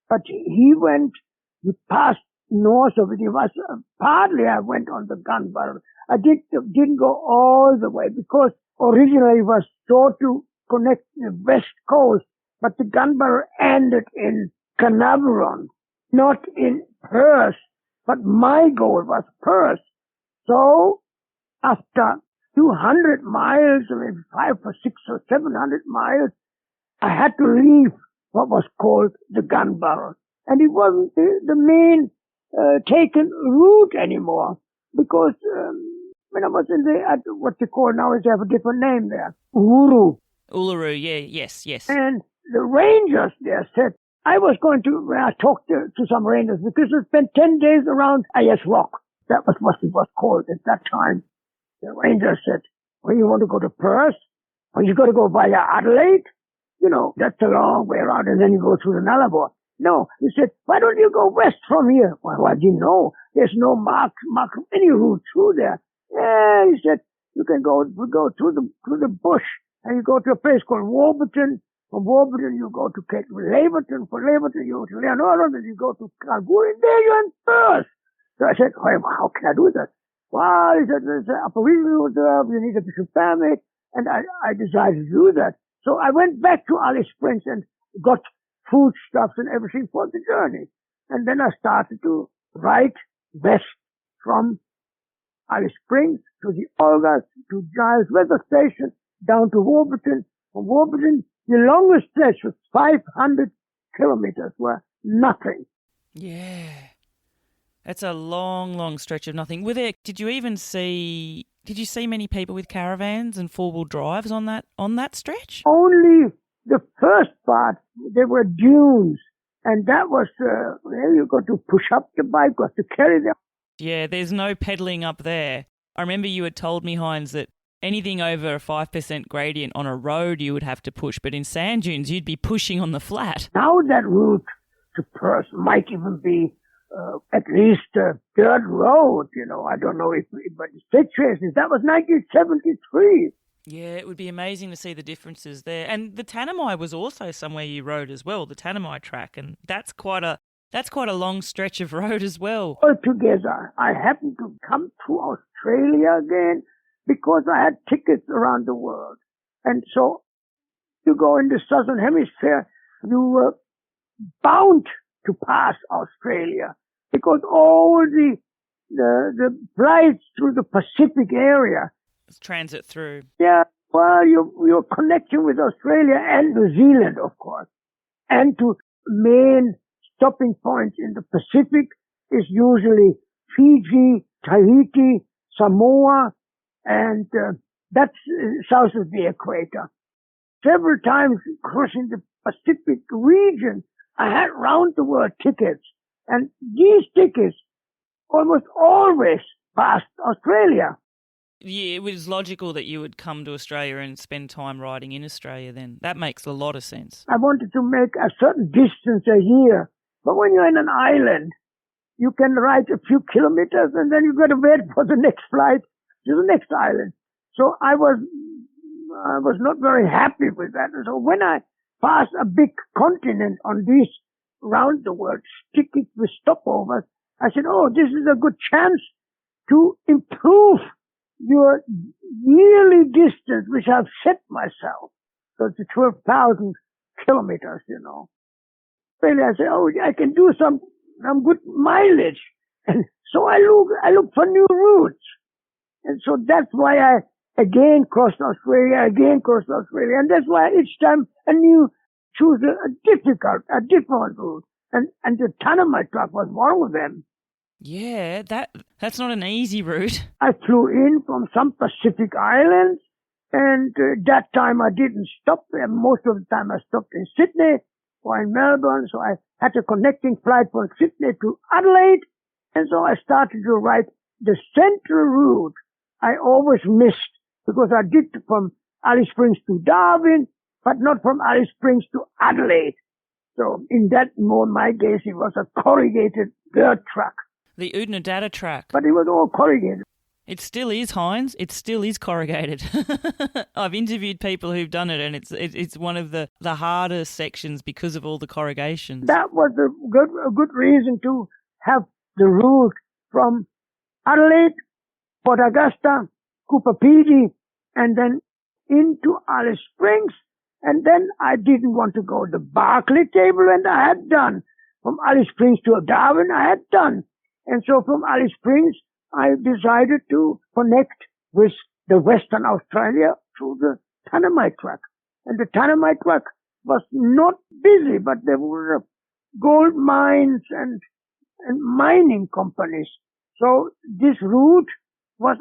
But he passed north of it. It was, partly I went on the Gun Barrel. I didn't go all the way because originally it was thought to connect the west coast, but the Gun Barrel ended in Canaveral, not in Perth. But my goal was Perth. So after 200 miles, or maybe 500 or 600 or 700 miles, I had to leave what was called the Gun Barrel. And it wasn't the main taken route anymore, because when I was in what they call now, they have a different name there, Uluru, yes. And the rangers there said, I was going to, when I talked to some rangers, because I spent 10 days around Ayers Rock. That was what it was called at that time. The rangers said, well, you want to go to Perth? Or you got to go via Adelaide? You know, that's a long way around, and then you go through the Nullarbor. No, he said, why don't you go west from here? Well, I didn't know. There's no mark any route through there. Yeah, he said, we go through the bush, and you go to a place called Warburton. From Warburton, you go to Laverton. From Laverton, you go to Leonora, then you go to Kalgoorlie, and there you're in Perth. So I said, well, how can I do that? Well, he said, there's an Aboriginal reserve, you need a bishop permit, and I decided to do that. So I went back to Alice Springs and got foodstuffs and everything for the journey. And then I started to ride west from Alice Springs to the Olgas, to Giles Weather Station, down to Warburton. From Warburton, the longest stretch was 500 kilometers, were nothing. Yeah. It's a long, long stretch of nothing. Did you see many people with caravans and four-wheel drives on that stretch? Only the first part, there were dunes, and that was where you got to push up the bike, got to carry them. Yeah, there's no pedaling up there. I remember you had told me, Heinz, that anything over a 5% gradient on a road you would have to push, but in sand dunes you'd be pushing on the flat. Now that route to Perth might even be at least a dirt road, I don't know but the situations, that was 1973. Yeah, it would be amazing to see the differences there. And the Tanami was also somewhere you rode as well, the Tanami track, and that's quite a long stretch of road as well. Altogether, I happened to come to Australia again because I had tickets around the world. And so you go in the Southern Hemisphere, you were bound to pass Australia because all the flights through the Pacific area. It's transit through. Yeah, well, you're connecting with Australia and New Zealand, of course. And to main stopping points in the Pacific is usually Fiji, Tahiti, Samoa, and that's south of the equator. Several times crossing the Pacific region, I had round-the-world tickets, and these tickets almost always passed Australia. Yeah, it was logical that you would come to Australia and spend time riding in Australia then. That makes a lot of sense. I wanted to make a certain distance a year, but when you're in an island, you can ride a few kilometers and then you've got to wait for the next flight to the next island. So I was not very happy with that. So when I passed a big continent on these round the world tickets with stopovers, I said, oh, this is a good chance to improve your yearly distance, which I've set myself. So it's 12,000 kilometers, Really, I said, oh, I can do some good mileage. And so I look for new routes. And so that's why I again crossed Australia. And that's why each time I choose a different route. And the Tanami truck was one of them. Yeah, that's not an easy route. I flew in from some Pacific islands, and that time I didn't stop there. Most of the time I stopped in Sydney or in Melbourne, so I had a connecting flight from Sydney to Adelaide, and so I started to ride the central route. I always missed, because I did from Alice Springs to Darwin, but not from Alice Springs to Adelaide. So in that mode, my case, it was a corrugated dirt track. The Oodnadatta track. But it was all corrugated. It still is, Heinz. It still is corrugated. I've interviewed people who've done it, and it's one of the hardest sections because of all the corrugations. That was a good reason to have the route from Adelaide, Port Augusta, Cooper Pedy, and then into Alice Springs. And then I didn't want to go to the Barclay table, and I had done. From Alice Springs to Darwin, I had done. And so from Alice Springs, I decided to connect with the Western Australia through the Tanami track. And the Tanami track was not busy, but there were gold mines and mining companies. So this route was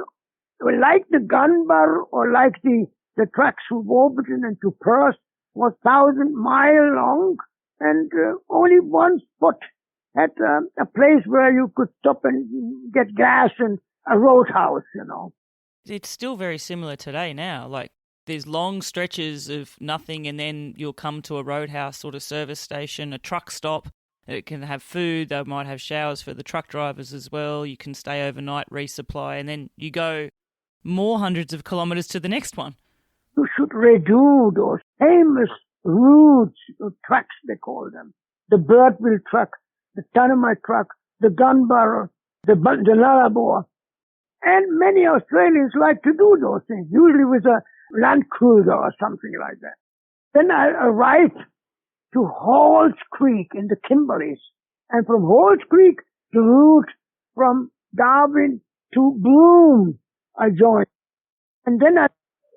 like the Gunbar or like the tracks from Warburton and to Perth was 1,000-mile long, and only one spot had a place where you could stop and get gas and a roadhouse, It's still very similar today now. Like, there's long stretches of nothing, and then you'll come to a roadhouse sort of service station, a truck stop. It can have food. They might have showers for the truck drivers as well. You can stay overnight, resupply, and then you go more hundreds of kilometres to the next one. You should redo those famous routes, tracks they call them. The Birdville truck, the Tanami truck, the Gunbar, the Nullarbor. And many Australians like to do those things, usually with a Land Cruiser or something like that. Then I arrived to Halls Creek in the Kimberleys. And from Halls Creek, the route from Darwin to Broome, I joined. And then I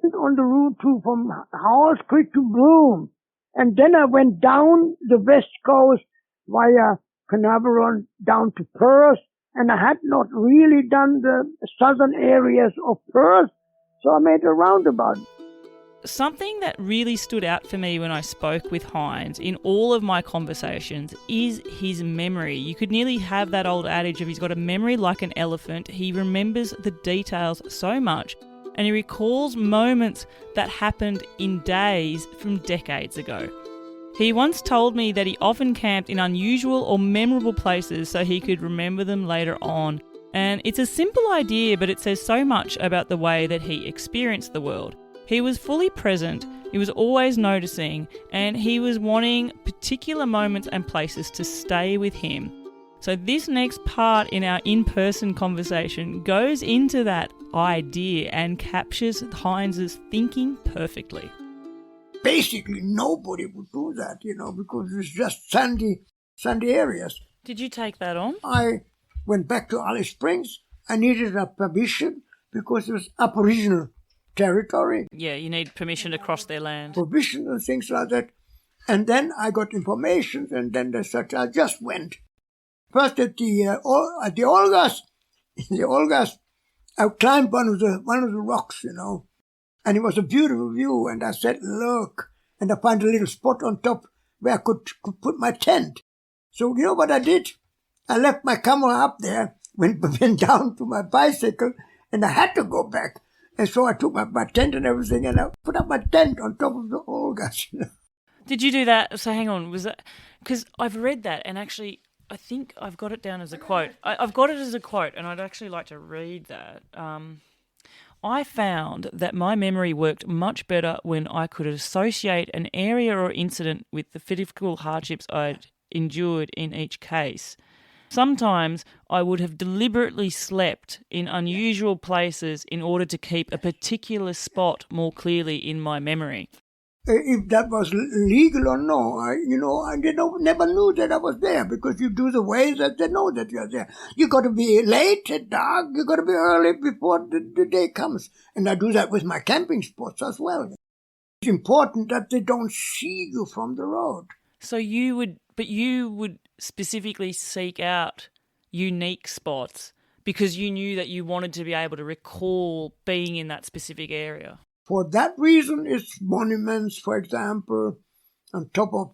went on the route from Halls Creek to Broome. And then I went down the west coast via Canaveral down to Perth, And I had not really done the southern areas of Perth, so I made a roundabout. Something that really stood out for me when I spoke with Heinz in all of my conversations is his memory. You could nearly have that old adage of he's got a memory like an elephant. He remembers the details so much, and he recalls moments that happened in days from decades ago. He once told me that he often camped in unusual or memorable places so he could remember them later on. And it's a simple idea, but it says so much about the way that he experienced the world. He was fully present, he was always noticing, and he was wanting particular moments and places to stay with him. So this next part in our in-person conversation goes into that idea and captures Heinz's thinking perfectly. Basically, nobody would do that, because it's just sandy areas. Did you take that on? I went back to Alice Springs. I needed a permission because it was Aboriginal territory. Yeah, you need permission to cross their land. Permission and things like that. And then I got information, and then as such, I just went. First at the Olgas, I climbed one of the rocks, and it was a beautiful view. And I said, look, and I found a little spot on top where I could put my tent. So you know what I did? I left my camera up there, went down to my bicycle, and I had to go back. And so I took my tent and everything, and I put up my tent on top of the Olgas. Did you do that? So hang on, was that... Because I've read that, and actually, I think I've got it down as a quote. I've got it as a quote, and I'd actually like to read that. I found that my memory worked much better when I could associate an area or incident with the physical hardships I'd endured in each case. Sometimes I would have deliberately slept in unusual places in order to keep a particular spot more clearly in my memory. If that was legal or no, I never knew that I was there, because you do the way that they know that you're there. You got to be late at dark, you got to be early before the day comes. And I do that with my camping spots as well. It's important that they don't see you from the road. So you would specifically seek out unique spots because you knew that you wanted to be able to recall being in that specific area. For that reason, it's monuments, for example, on top of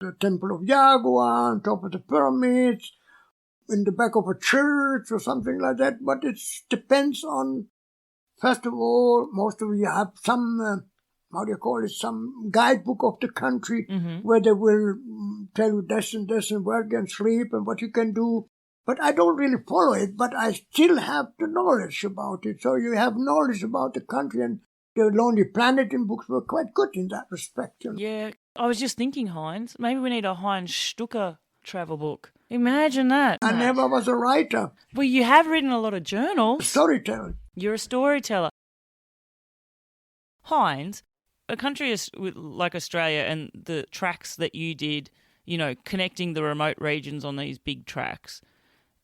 the Temple of Jaguar, on top of the pyramids, in the back of a church or something like that. But it depends on, first of all, most of you have some, some guidebook of the country where they will tell you this and where you can sleep and what you can do. But I don't really follow it, but I still have the knowledge about it. So you have knowledge about the country, and the Lonely Planet in books were quite good in that respect. Yeah, I was just thinking, Heinz, maybe we need a Heinz Stücke travel book. Imagine that. I never was a writer. Well, you have written a lot of journals. Storyteller. You're a storyteller. Heinz, a country like Australia and the tracks that you did, connecting the remote regions on these big tracks,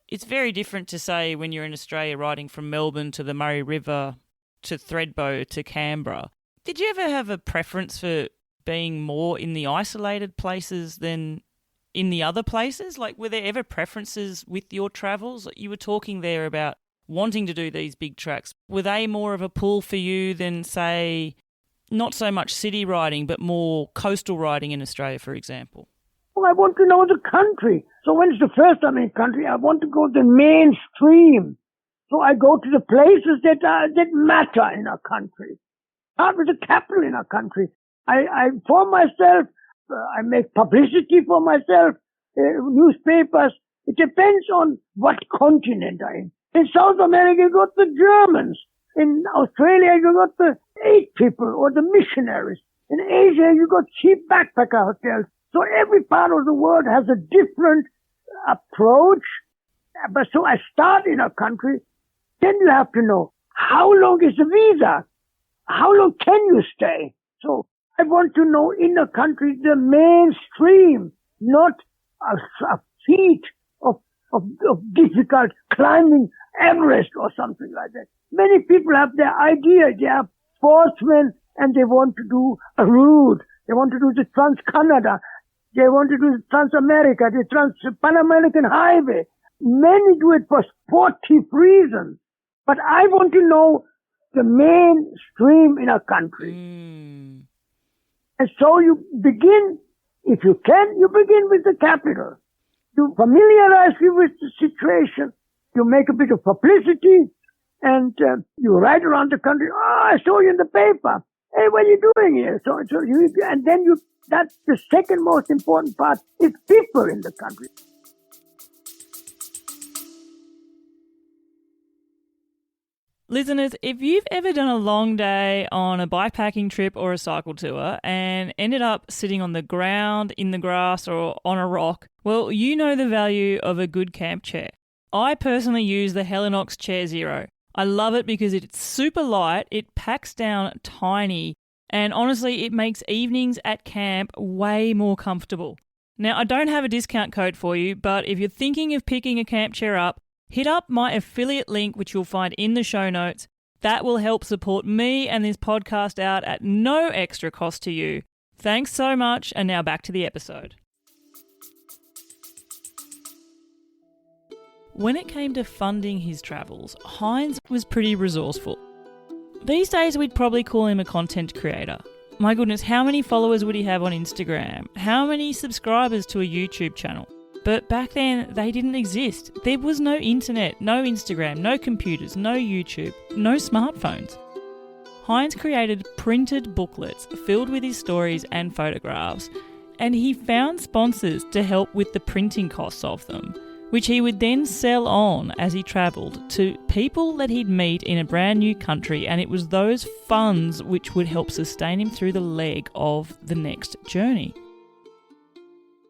it's very different to, say, when you're in Australia riding from Melbourne to the Murray River to Thredbo to Canberra. Did you ever have a preference for being more in the isolated places than in the other places? Like, were there ever preferences with your travels? You were talking there about wanting to do these big tracks. Were they more of a pull for you than, say, not so much city riding, but more coastal riding in Australia, for example? Well, I want to know the country. So when it's the first time in a country, I want to go to the mainstream. So I go to the places that matter in our country. Start with the capital in our country. For myself, I make publicity for myself, newspapers. It depends on what continent I'm in. In South America, you got the Germans. In Australia, you got the aid people or the missionaries. In Asia, you got cheap backpacker hotels. So every part of the world has a different approach. But so I start in a country. Then you have to know, how long is the visa? How long can you stay? So I want to know in a country the mainstream, not a feat of difficult climbing Everest or something like that. Many people have their idea. They are sportsmen and they want to do a route. They want to do the Trans-Canada. They want to do the Trans-America, the Trans-Pan American Highway. Many do it for sportive reasons. But I want to know the mainstream in a country. And so you begin, if you can, you begin with the capital. You familiarize you with the situation. You make a bit of publicity, and you ride around the country. Oh, I saw you in the paper. Hey, what are you doing here? And then that's the second most important part, is people in the country. Listeners, if you've ever done a long day on a bikepacking trip or a cycle tour and ended up sitting on the ground, in the grass, or on a rock, well, you know the value of a good camp chair. I personally use the Helinox Chair Zero. I love it because it's super light, it packs down tiny, and honestly, it makes evenings at camp way more comfortable. Now, I don't have a discount code for you, but if you're thinking of picking a camp chair up, hit up my affiliate link, which you'll find in the show notes. That will help support me and this podcast out at no extra cost to you. Thanks so much, and now back to the episode. When it came to funding his travels, Heinz was pretty resourceful. These days, we'd probably call him a content creator. My goodness, how many followers would he have on Instagram? How many subscribers to a YouTube channel? But back then, they didn't exist. There was no internet, no Instagram, no computers, no YouTube, no smartphones. Heinz created printed booklets filled with his stories and photographs, and he found sponsors to help with the printing costs of them, which he would then sell on as he travelled to people that he'd meet in a brand new country, and it was those funds which would help sustain him through the leg of the next journey.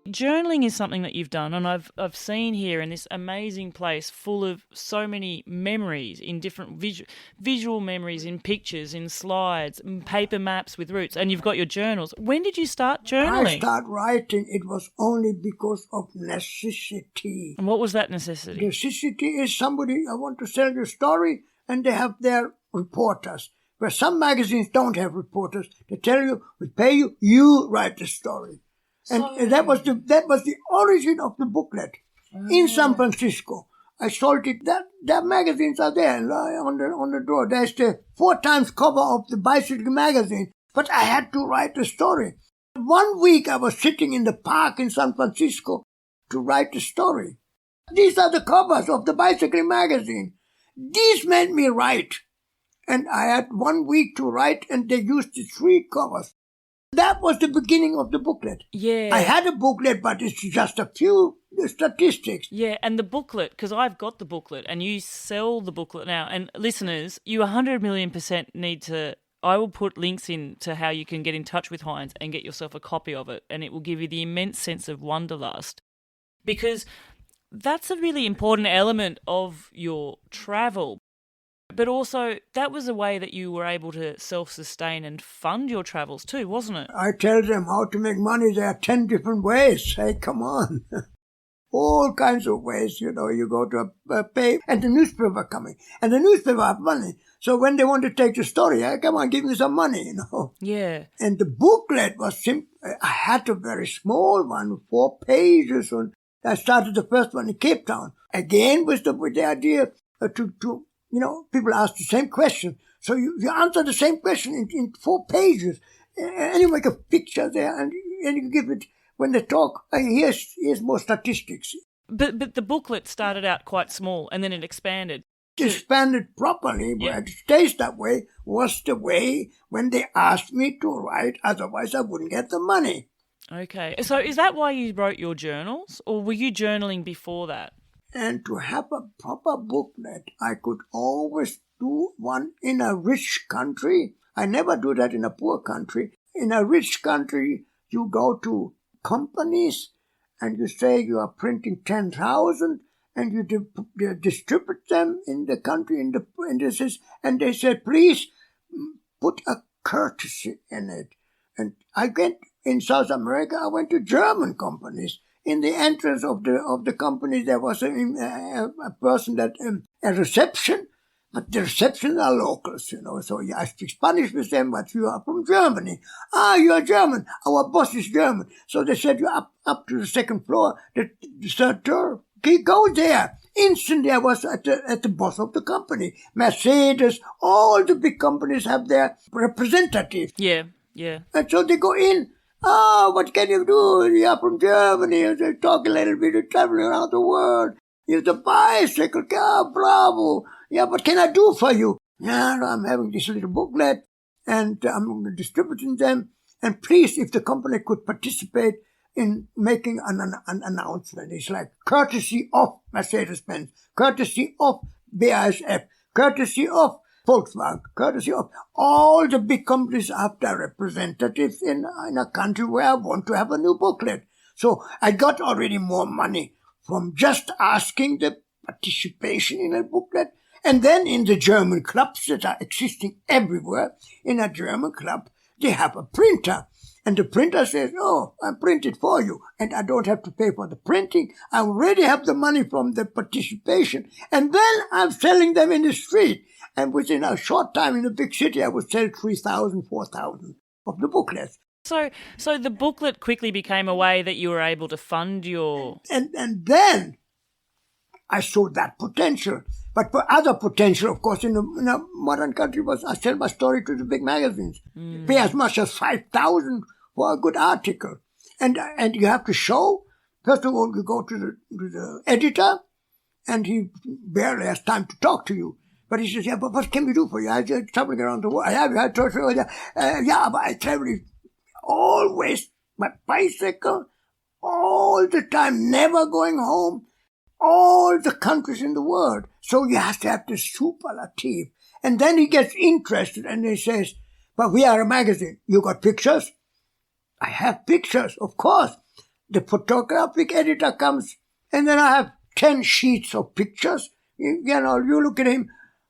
Journaling is something that you've done, and I've seen here in this amazing place full of so many memories in different visual memories, in pictures, in slides, in paper maps with routes, and you've got your journals. When did you start journaling? I started writing. It was only because of necessity. And what was that necessity? Necessity is somebody, I want to tell you a story, and they have their reporters. Where some magazines don't have reporters. They tell you, we pay you, you write the story. And that was the origin of the booklet in San Francisco. I sold it. That magazines are there on the door. There's the 4 times cover of the Bicycle magazine. But I had to write the story. 1 week I was sitting in the park in San Francisco to write the story. These are the covers of the Bicycle magazine. These made me write. And I had 1 week to write, and they used the 3 covers. That was the beginning of the booklet. Yeah. I had a booklet, but it's just a few statistics. Yeah, and the booklet, because I've got the booklet, and you sell the booklet now. And listeners, you 100,000,000% need to... I will put links in to how you can get in touch with Heinz and get yourself a copy of it, and it will give you the immense sense of wanderlust. Because that's a really important element of your travel. But also, that was a way that you were able to self-sustain and fund your travels too, wasn't it? I tell them how to make money. There are 10 different ways. Hey, come on. All kinds of ways, you go to a pay, and the newspaper coming. And the newspaper have money. So when they want to take the story, hey, come on, give me some money, Yeah. And the booklet was simple. I had a very small one, 4 pages. And I started the first one in Cape Town. Again, with the idea to people ask the same question. So you answer the same question in 4 pages. And you make a picture there, and you give it, when they talk, here's more statistics. But the booklet started out quite small, and then it expanded. Expanded properly, but it stays that way, was the way when they asked me to write, otherwise I wouldn't get the money. Okay. So is that why you wrote your journals, or were you journaling before that? And to have a proper booklet, I could always do one in a rich country. I never do that in a poor country. In a rich country, you go to companies and you say you are printing 10,000 and you distribute them in the country, and they said, please put a courtesy in it. And I went in South America, I went to German companies. In the entrance of the company, there was a person that a reception, but the reception are locals, So I speak Spanish with them, but you are from Germany. Ah, you are German. Our boss is German. So they said you up to the 2nd floor, the 3rd door. He go there. Instantly, I was at the boss of the company. Mercedes, all the big companies have their representatives. Yeah. And so they go in. What can you do? You're from Germany. They talk a little bit. You're traveling around the world. You have the bicycle. Bravo. Yeah, what can I do for you? Yeah, no, I'm having this little booklet, and I'm distributing them. And please, if the company could participate in making an announcement. It's like courtesy of Mercedes-Benz, courtesy of BASF, courtesy of Volkswagen, courtesy of all the big companies have their representatives in a country where I want to have a new booklet. So I got already more money from just asking the participation in a booklet. And then in the German clubs that are existing everywhere, in a German club, they have a printer. And the printer says, oh, I print it for you. And I don't have to pay for the printing. I already have the money from the participation. And then I'm selling them in the street. And within a short time in a big city, I would sell 3,000, 4,000 of the booklets. So the booklet quickly became a way that you were able to fund your... And then I saw that potential. But for other potential, of course, in a modern country, was I sell my story to the big magazines. Pay as much as 5,000 for a good article. And you have to show, first of all, you go to the editor, and he barely has time to talk to you. But he says, yeah, but what can we do for you? I'm traveling around the world. I told you, yeah, but I travel always, my bicycle, all the time, never going home, all the countries in the world. So you have to have the superlative. And then he gets interested and he says, but we are a magazine. You got pictures? I have pictures, of course. The photographic editor comes and then I have 10 sheets of pictures. You look at him.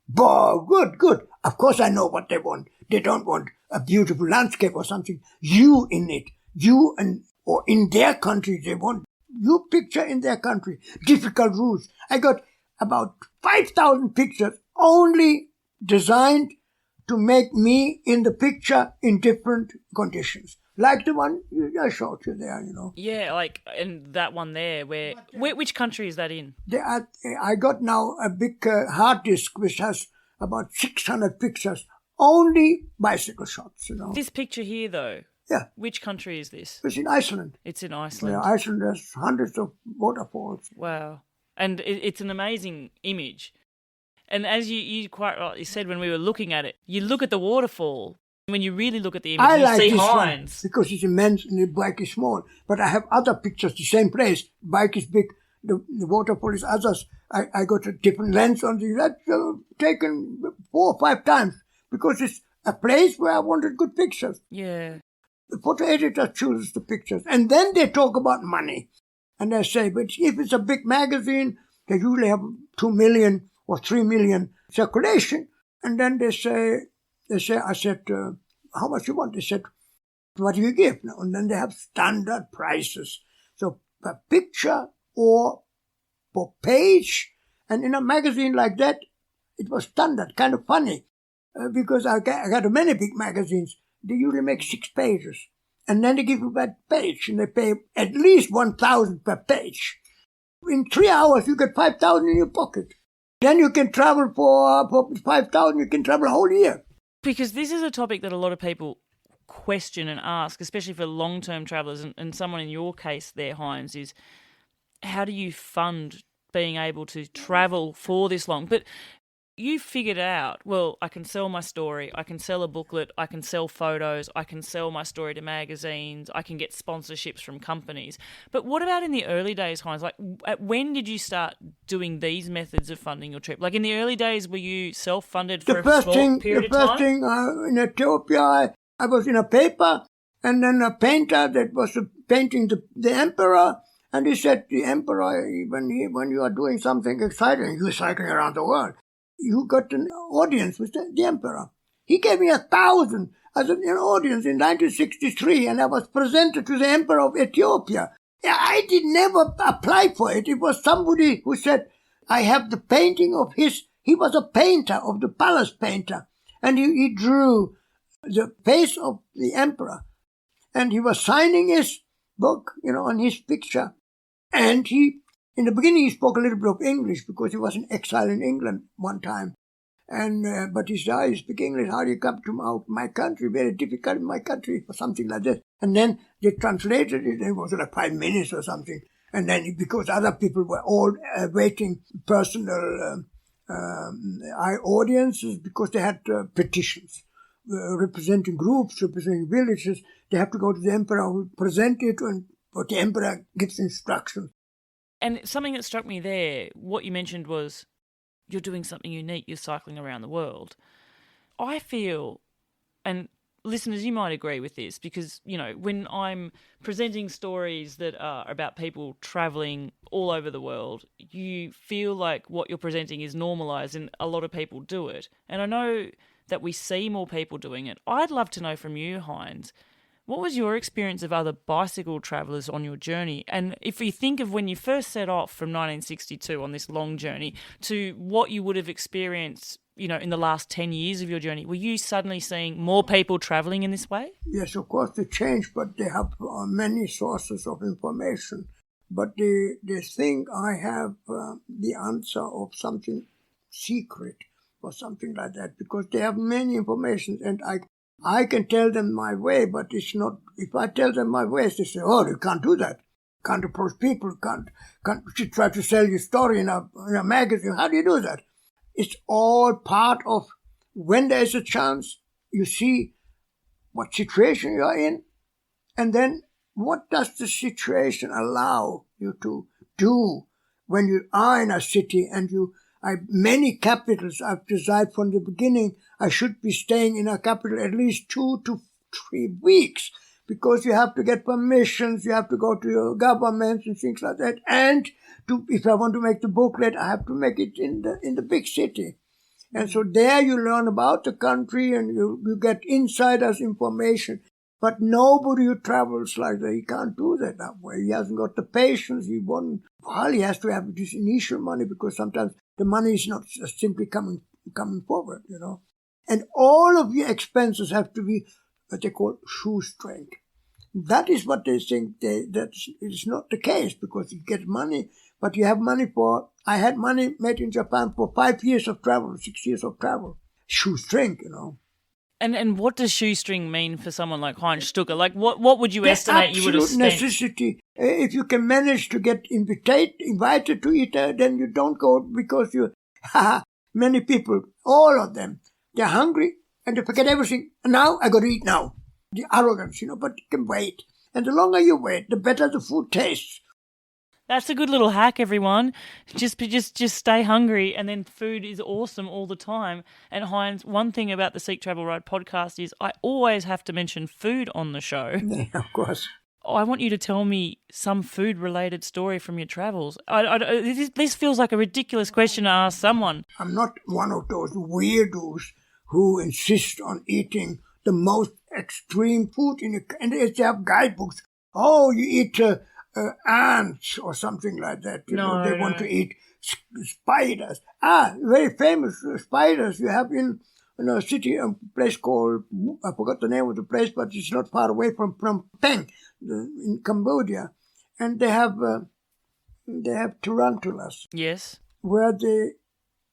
Boy, good. Of course I know what they want. They don't want a beautiful landscape or something. You in it. Or in their country, they want you picture in their country. Difficult rules. I got about 5,000 pictures only designed to make me in the picture in different conditions. Like the one I showed you there, Yeah, and that one there, which country is that in? I got now a big hard disk which has about 600 pictures, only bicycle shots, This picture here, though. Yeah. Which country is this? It's in Iceland. It's in Iceland. Yeah, Iceland has hundreds of waterfalls. Wow. And it's an amazing image. And as you quite rightly said when we were looking at it, you look at the waterfall. When you really look at the image, you see Heinz. Because it's immense and the bike is small. But I have other pictures, the same place. Bike is big, the waterfall is others. I got a different lens on that's taken 4 or 5 times. Because it's a place where I wanted good pictures. Yeah. The photo editor chooses the pictures. And then they talk about money. And they say, but if it's a big magazine, they usually have 2 million or 3 million circulation. And then I said, how much you want? They said, what do you give? And then they have standard prices. So per picture or per page. And in a magazine like that, it was standard, kind of funny. Because I got many big magazines. They usually make 6 pages. And then they give you that page. And they pay at least 1,000 per page. In 3 hours, you get 5,000 in your pocket. Then you can travel for 5,000, you can travel a whole year. Because this is a topic that a lot of people question and ask, especially for long-term travellers, and someone in your case there, Heinz, is how do you fund being able to travel for this long? But you figured out, well, I can sell my story, I can sell a booklet, I can sell photos, I can sell my story to magazines, I can get sponsorships from companies. But what about in the early days, Heinz? When did you start doing these methods of funding your trip? In the early days, were you self-funded for a short period of time? The first thing, in Ethiopia, I was in a paper, and then a painter that was painting the emperor, and he said, the emperor, when you are doing something exciting, you're cycling around the world, you got an audience with the emperor. He gave me 1,000 as an audience in 1963, and I was presented to the emperor of Ethiopia. I did never apply for it. It was somebody who said, I have the painting of his. He was a painter, of the palace painter, and he drew the face of the emperor, and he was signing his book, on his picture, and he In the beginning, he spoke a little bit of English because he was in exile in England one time. And but he said, "How you speak English? How do you come to my country? Very difficult in my country," or something like that. And then they translated it, and it was like 5 minutes or something. And then because other people were all waiting personal audiences because they had petitions representing groups, representing villages. They have to go to the emperor who present it, and but the emperor gives instructions. And something that struck me there, what you mentioned was you're doing something unique, you're cycling around the world. I feel, and listeners, you might agree with this, because, you know, when I'm presenting stories that are about people travelling all over the world, you feel like what you're presenting is normalised and a lot of people do it. And I know that we see more people doing it. I'd love to know from you, Heinz, what was your experience of other bicycle travellers on your journey? And if you think of when you first set off from 1962 on this long journey to what you would have experienced, you know, in the last 10 years of your journey, were you suddenly seeing more people travelling in this way? Yes, of course they change, but they have many sources of information. But they think I have the answer of something secret or something like that, because they have many information, and I can tell them my way, but it's not, if I tell them my ways, they say, "Oh, you can't do that. Can't approach people, can't try to sell your story in a magazine. How do you do that?" It's all part of when there's a chance, you see what situation you're in, and then what does the situation allow you to do when you are in a city and many capitals, I've decided from the beginning I should be staying in a capital at least 2 to 3 weeks, because you have to get permissions, you have to go to your governments and things like that. And if I want to make the booklet, I have to make it in the big city. And so there you learn about the country and you get insiders information. But nobody who travels like that, he can't do that way. He hasn't got the patience. He has to have this initial money, because sometimes the money is not simply coming forward, you know. And all of your expenses have to be what they call shoestring. That is what they think. That is not the case, because you get money, but you have money I had money made in Japan for 5 years of travel, 6 years of travel. Shoestring, you know. And what does shoestring mean for someone like Heinz Stücke? Like, what would you estimate you would have spent? Absolute necessity. If you can manage to get invited to eat, then you don't go, because many people, all of them, they're hungry and they forget everything. And now I got to eat now. The arrogance, you know, but you can wait. And the longer you wait, the better the food tastes. That's a good little hack, everyone. Just stay hungry, and then food is awesome all the time. And Heinz, one thing about the Seek Travel Ride podcast is I always have to mention food on the show. Yeah, of course. I want you to tell me some food-related story from your travels. This feels like a ridiculous question to ask someone. I'm not one of those weirdos who insist on eating the most extreme food and they have guidebooks. Oh, you eat ants or something like that. They want to eat spiders. Very famous spiders you have in a city, a place called, I forgot the name of the place, but it's not far away from Peng in Cambodia. And they have tarantulas. Yes. Where they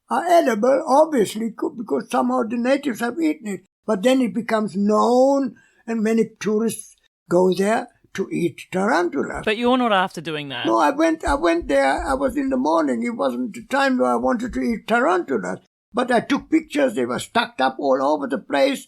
are edible, obviously, because somehow the natives have eaten it. But then it becomes known, and many tourists go there to eat tarantulas. But you're not after doing that. No, I went there. I was in the morning. It wasn't the time where I wanted to eat tarantulas. But I took pictures. They were stacked up all over the place.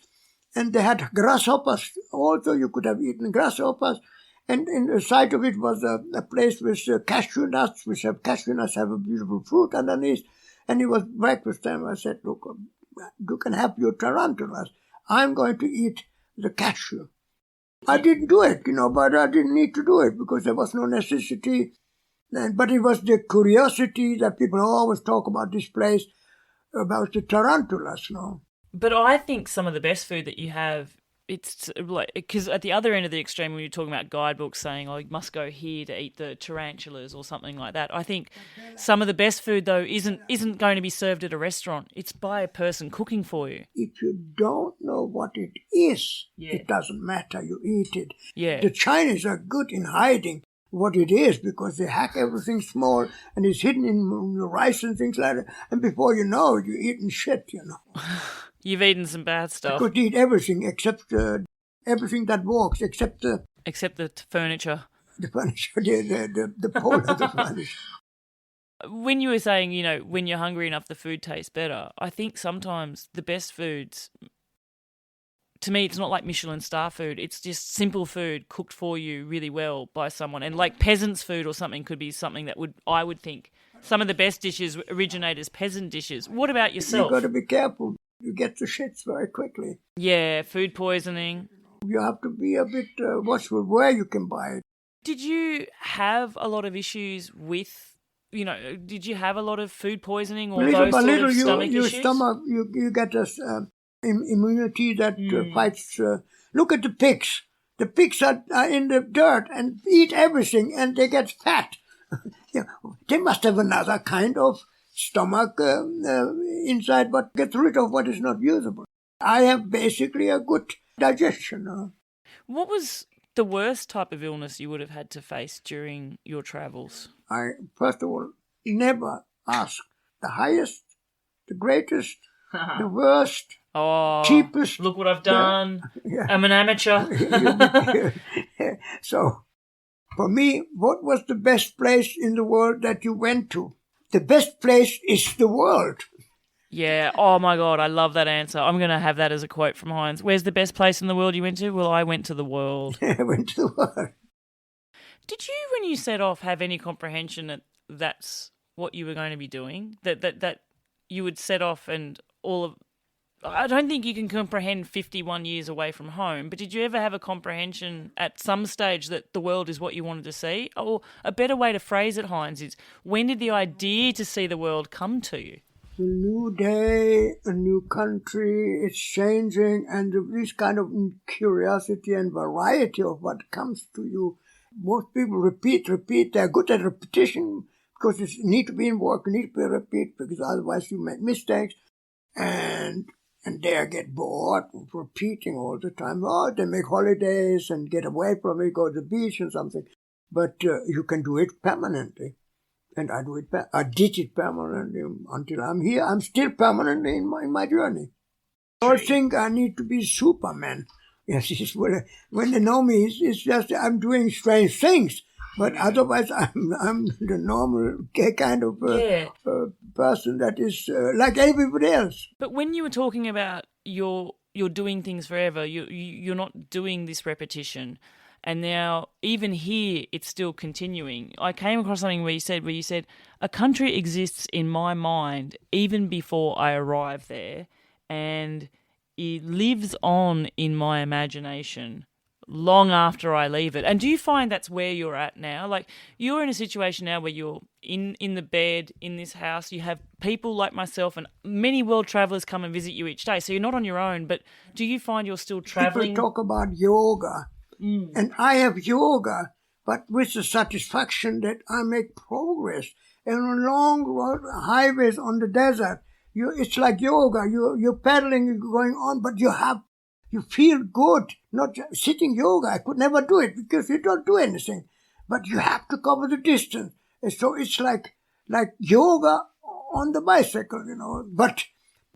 And they had grasshoppers. Also, you could have eaten grasshoppers. And in the side of it was a place with cashew nuts, cashew nuts have a beautiful fruit underneath. And it was breakfast time. I said, "Look, you can have your tarantulas. I'm going to eat the cashew." I didn't do it, but I didn't need to do it because there was no necessity. But it was the curiosity that people always talk about this place, about the tarantulas, But I think some of the best food that you have, it's like, because at the other end of the extreme, when you're talking about guidebooks saying, "Oh, you must go here to eat the tarantulas" or something like that, I think some of the best food though isn't going to be served at a restaurant. It's by a person cooking for you. If you don't know what it is, It doesn't matter. You eat it. Yeah. The Chinese are good in hiding what it is, because they hack everything small and it's hidden in the rice and things like that. And before you know it, you're eating shit, you know. You've eaten some bad stuff. I could eat everything except everything that walks, except the furniture. The furniture, the pole of the furniture. When you were saying, you know, when you're hungry enough, the food tastes better, I think sometimes the best foods, to me, it's not like Michelin star food. It's just simple food cooked for you really well by someone. And like peasant's food or something could be something that I would think some of the best dishes originate as peasant dishes. What about yourself? You've got to be careful. You get the shits very quickly. Yeah, food poisoning. You have to be a bit watchful where you can buy it. Did you have a lot of issues with, you know, did you have a lot of food poisoning or those sort of stomach issues? You get this immunity that fights. Look at the pigs. The pigs are in the dirt and eat everything and they get fat. They must have another kind of stomach inside but gets rid of what is not usable. I have basically a good digestion. What was the worst type of illness you would have had to face during your travels? I, first of all, never ask the highest, the greatest, the worst, cheapest. Look what I've done. Yeah. I'm an amateur. So, for me, what was the best place in the world that you went to? The best place is the world. Yeah. Oh, my God. I love that answer. I'm going to have that as a quote from Heinz. Where's the best place in the world you went to? Well, I went to the world. I went to the world. Did you, when you set off, have any comprehension that that's what you were going to be doing? That you would set off and all of... I don't think you can comprehend 51 years away from home, but did you ever have a comprehension at some stage that the world is what you wanted to see? Or a better way to phrase it, Heinz, is when did the idea to see the world come to you? A new day, a new country, it's changing, and this kind of curiosity and variety of what comes to you. Most people repeat. They're good at repetition because you need to be in work, you need to repeat because otherwise you make mistakes. And they get bored of repeating all the time. Oh, they make holidays and get away from it, go to the beach and something. But you can do it permanently. And I did it permanently until I'm here. I'm still permanently in my journey. I think I need to be Superman. Yes, when they know me, it's just I'm doing strange things. But otherwise, I'm the normal kind of person that is like everybody else. But when you were talking about you're doing things forever, you're not doing this repetition. And now, even here, it's still continuing. I came across something where you said, a country exists in my mind even before I arrive there, and it lives on in my imagination long after I leave it. And do you find that's where you're at now? Like, you're in a situation now where you're in the bed, in this house, you have people like myself and many world travellers come and visit you each day, so you're not on your own, but do you find you're still travelling? People talk about yoga. And I have yoga, but with the satisfaction that I make progress. And on long road highways on the desert, it's like yoga. You're pedaling, you're going on, but you feel good. Not just sitting yoga. I could never do it because you don't do anything. But you have to cover the distance. And so it's like yoga on the bicycle, But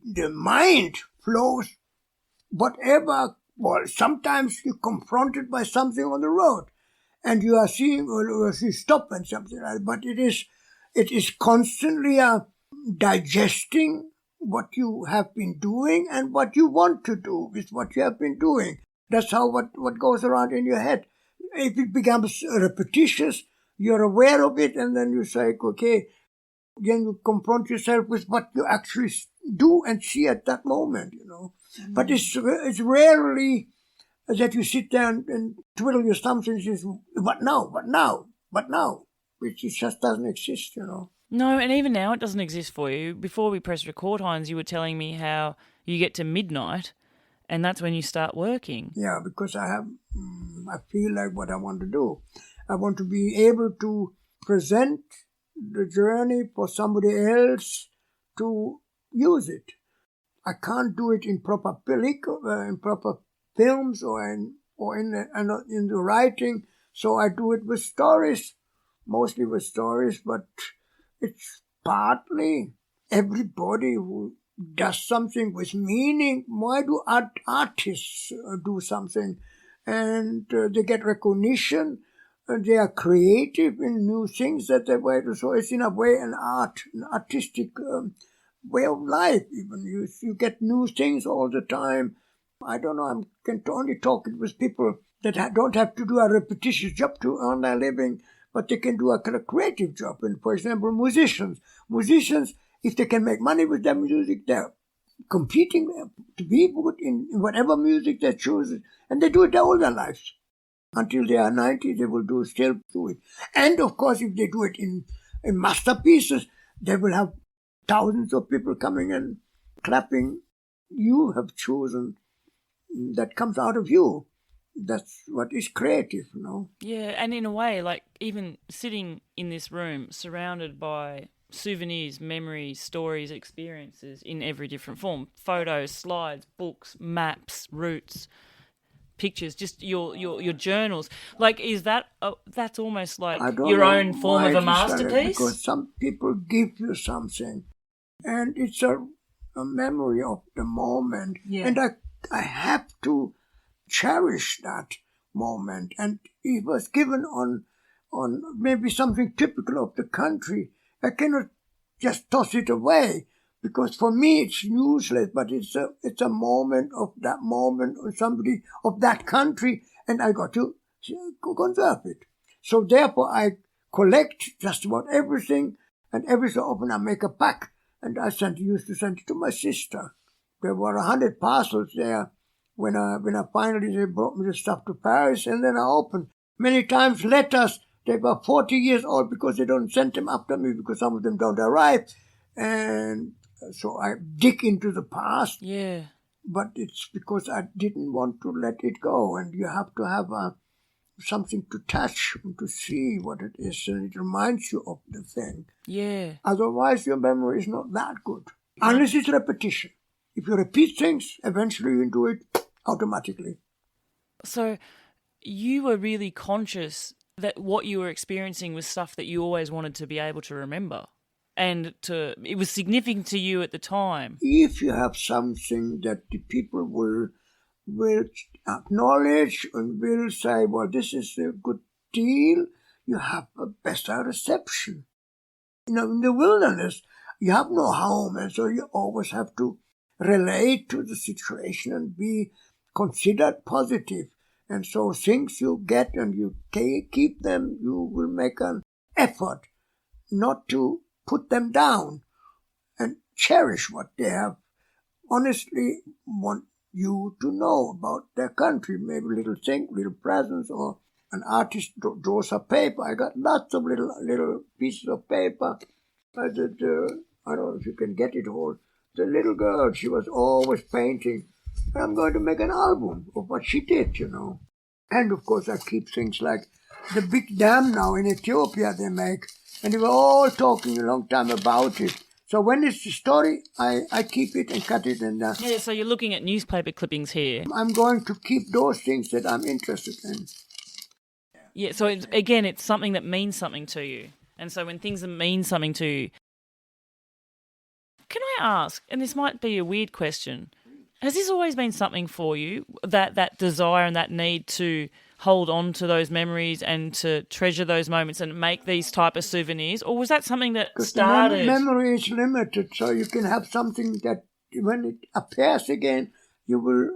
the mind flows whatever. Well, sometimes you're confronted by something on the road and you are seeing or you stop and something like that. But it is constantly digesting what you have been doing and what you want to do with what you have been doing. That's how what goes around in your head. If it becomes repetitious, you're aware of it and then you say, okay, then you confront yourself with what you actually do and see at that moment, Mm-hmm. But it's rarely that you sit there and twiddle your thumbs and say, what now? Which just doesn't exist, No, and even now it doesn't exist for you. Before we press record, Heinz, you were telling me how you get to midnight and that's when you start working. Yeah, because I feel like what I want to do. I want to be able to present the journey for somebody else to use it. I can't do it in proper films or in the writing. So I do it with stories, mostly with stories, but it's partly everybody who does something with meaning. Why do artists do something? And they get recognition. They are creative in new things that they way to. So it's in a way an artistic way of life. Even you get new things all the time. I don't know. I can only talk it with people that don't have to do a repetitious job to earn their living, but they can do a creative job. And for example, musicians, if they can make money with their music, they're competing to be good in whatever music they choose, and they do it all their lives. Until they are 90, they will still do it. And of course, if they do it in masterpieces, they will have thousands of people coming and clapping. You have chosen, that comes out of you. That's what is creative, you know. Yeah, and in a way, like even sitting in this room surrounded by souvenirs, memories, stories, experiences in every different form, photos, slides, books, maps, routes, pictures, just your journals. Like, is that that's almost like your own form of a masterpiece? Because some people give you something, and it's a memory of the moment, and I have to cherish that moment. And it was given on maybe something typical of the country. I cannot just toss it away, because for me it's useless, but it's a moment of that moment or somebody of that country, and I got to conserve it. So therefore I collect just about everything, and every so often I make a pack, and I used to send it to my sister. There were 100 parcels there when I finally they brought me the stuff to Paris, and then I opened many times letters. They were 40 years old because they don't send them after me, because some of them don't arrive. And so I dig into the past. Yeah. But it's because I didn't want to let it go. And you have to have something to touch and to see what it is. And it reminds you of the thing. Yeah. Otherwise, your memory is not that good. Unless it's repetition. If you repeat things, eventually you do it automatically. So you were really conscious that what you were experiencing was stuff that you always wanted to be able to remember, and it was significant to you at the time. If you have something that the people will acknowledge and will say, well, this is a good deal, you have a better reception. You know, in the wilderness, you have no home, and so you always have to relate to the situation and be considered positive. And so things you get and you keep them, you will make an effort not to put them down and cherish what they have. Honestly want you to know about their country, maybe little thing, little presents, or an artist draws a paper. I got lots of little pieces of paper. I don't know if you can get it all. The little girl, she was always painting. I'm going to make an album of what she did, you know. And of course I keep things like the big dam now in Ethiopia they make. And they were all talking a long time about it. So when it's the story, I keep it and cut it. And yeah, so you're looking at newspaper clippings here. I'm going to keep those things that I'm interested in. Yeah, so it's something that means something to you. And so when things mean something to you, can I ask, and this might be a weird question, has this always been something for you, that desire and that need to hold on to those memories and to treasure those moments and make these type of souvenirs? Or was that something that started? Memory is limited, so you can have something that when it appears again, you will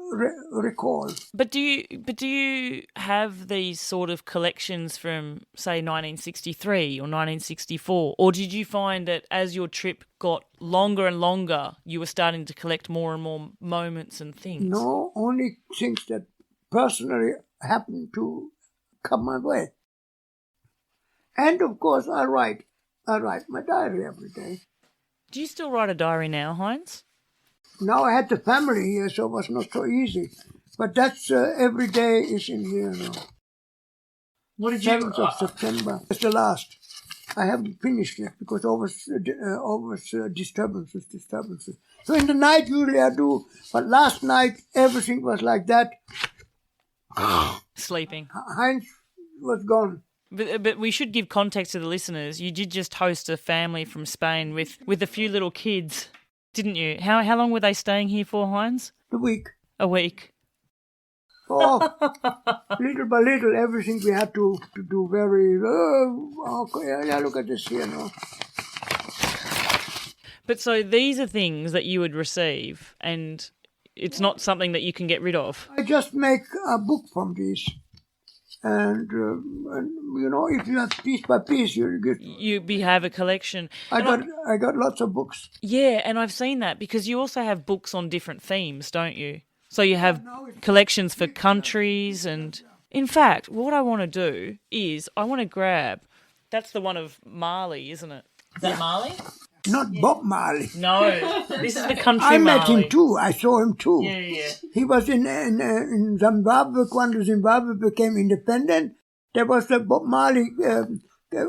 recall. But do you have these sort of collections from, say, 1963 or 1964? Or did you find that as your trip got longer and longer, you were starting to collect more and more moments and things? No, only things that personally happened to come my way. And of course, I write my diary every day. Do you still write a diary now, Heinz? Now I had the family here, so it was not so easy. But that's every day is in here now. What did you? 7th of September. It's the last. I haven't finished yet because always disturbances. So in the night usually I do, but last night everything was like that. Sleeping. Heinz was gone. But we should give context to the listeners. You did just host a family from Spain with a few little kids, didn't you? How long were they staying here for, Heinz? A week. A week. Oh, little by little, everything we had to do very, yeah, look at this here now. But so these are things that you would receive, and it's not something that you can get rid of. I just make a book from these. And you know, if you have piece by piece, you get. You have a collection. I got lots of books. Yeah, and I've seen that because you also have books on different themes, don't you? So you have collections for countries, and in fact, what I want to do is I want to grab. That's the one of Mali, isn't it? Is that Mali? Not Bob Marley. No, this is the country I Mali. met him too. I saw him too. Yeah. He was in Zimbabwe when Zimbabwe became independent. There was the Bob Marley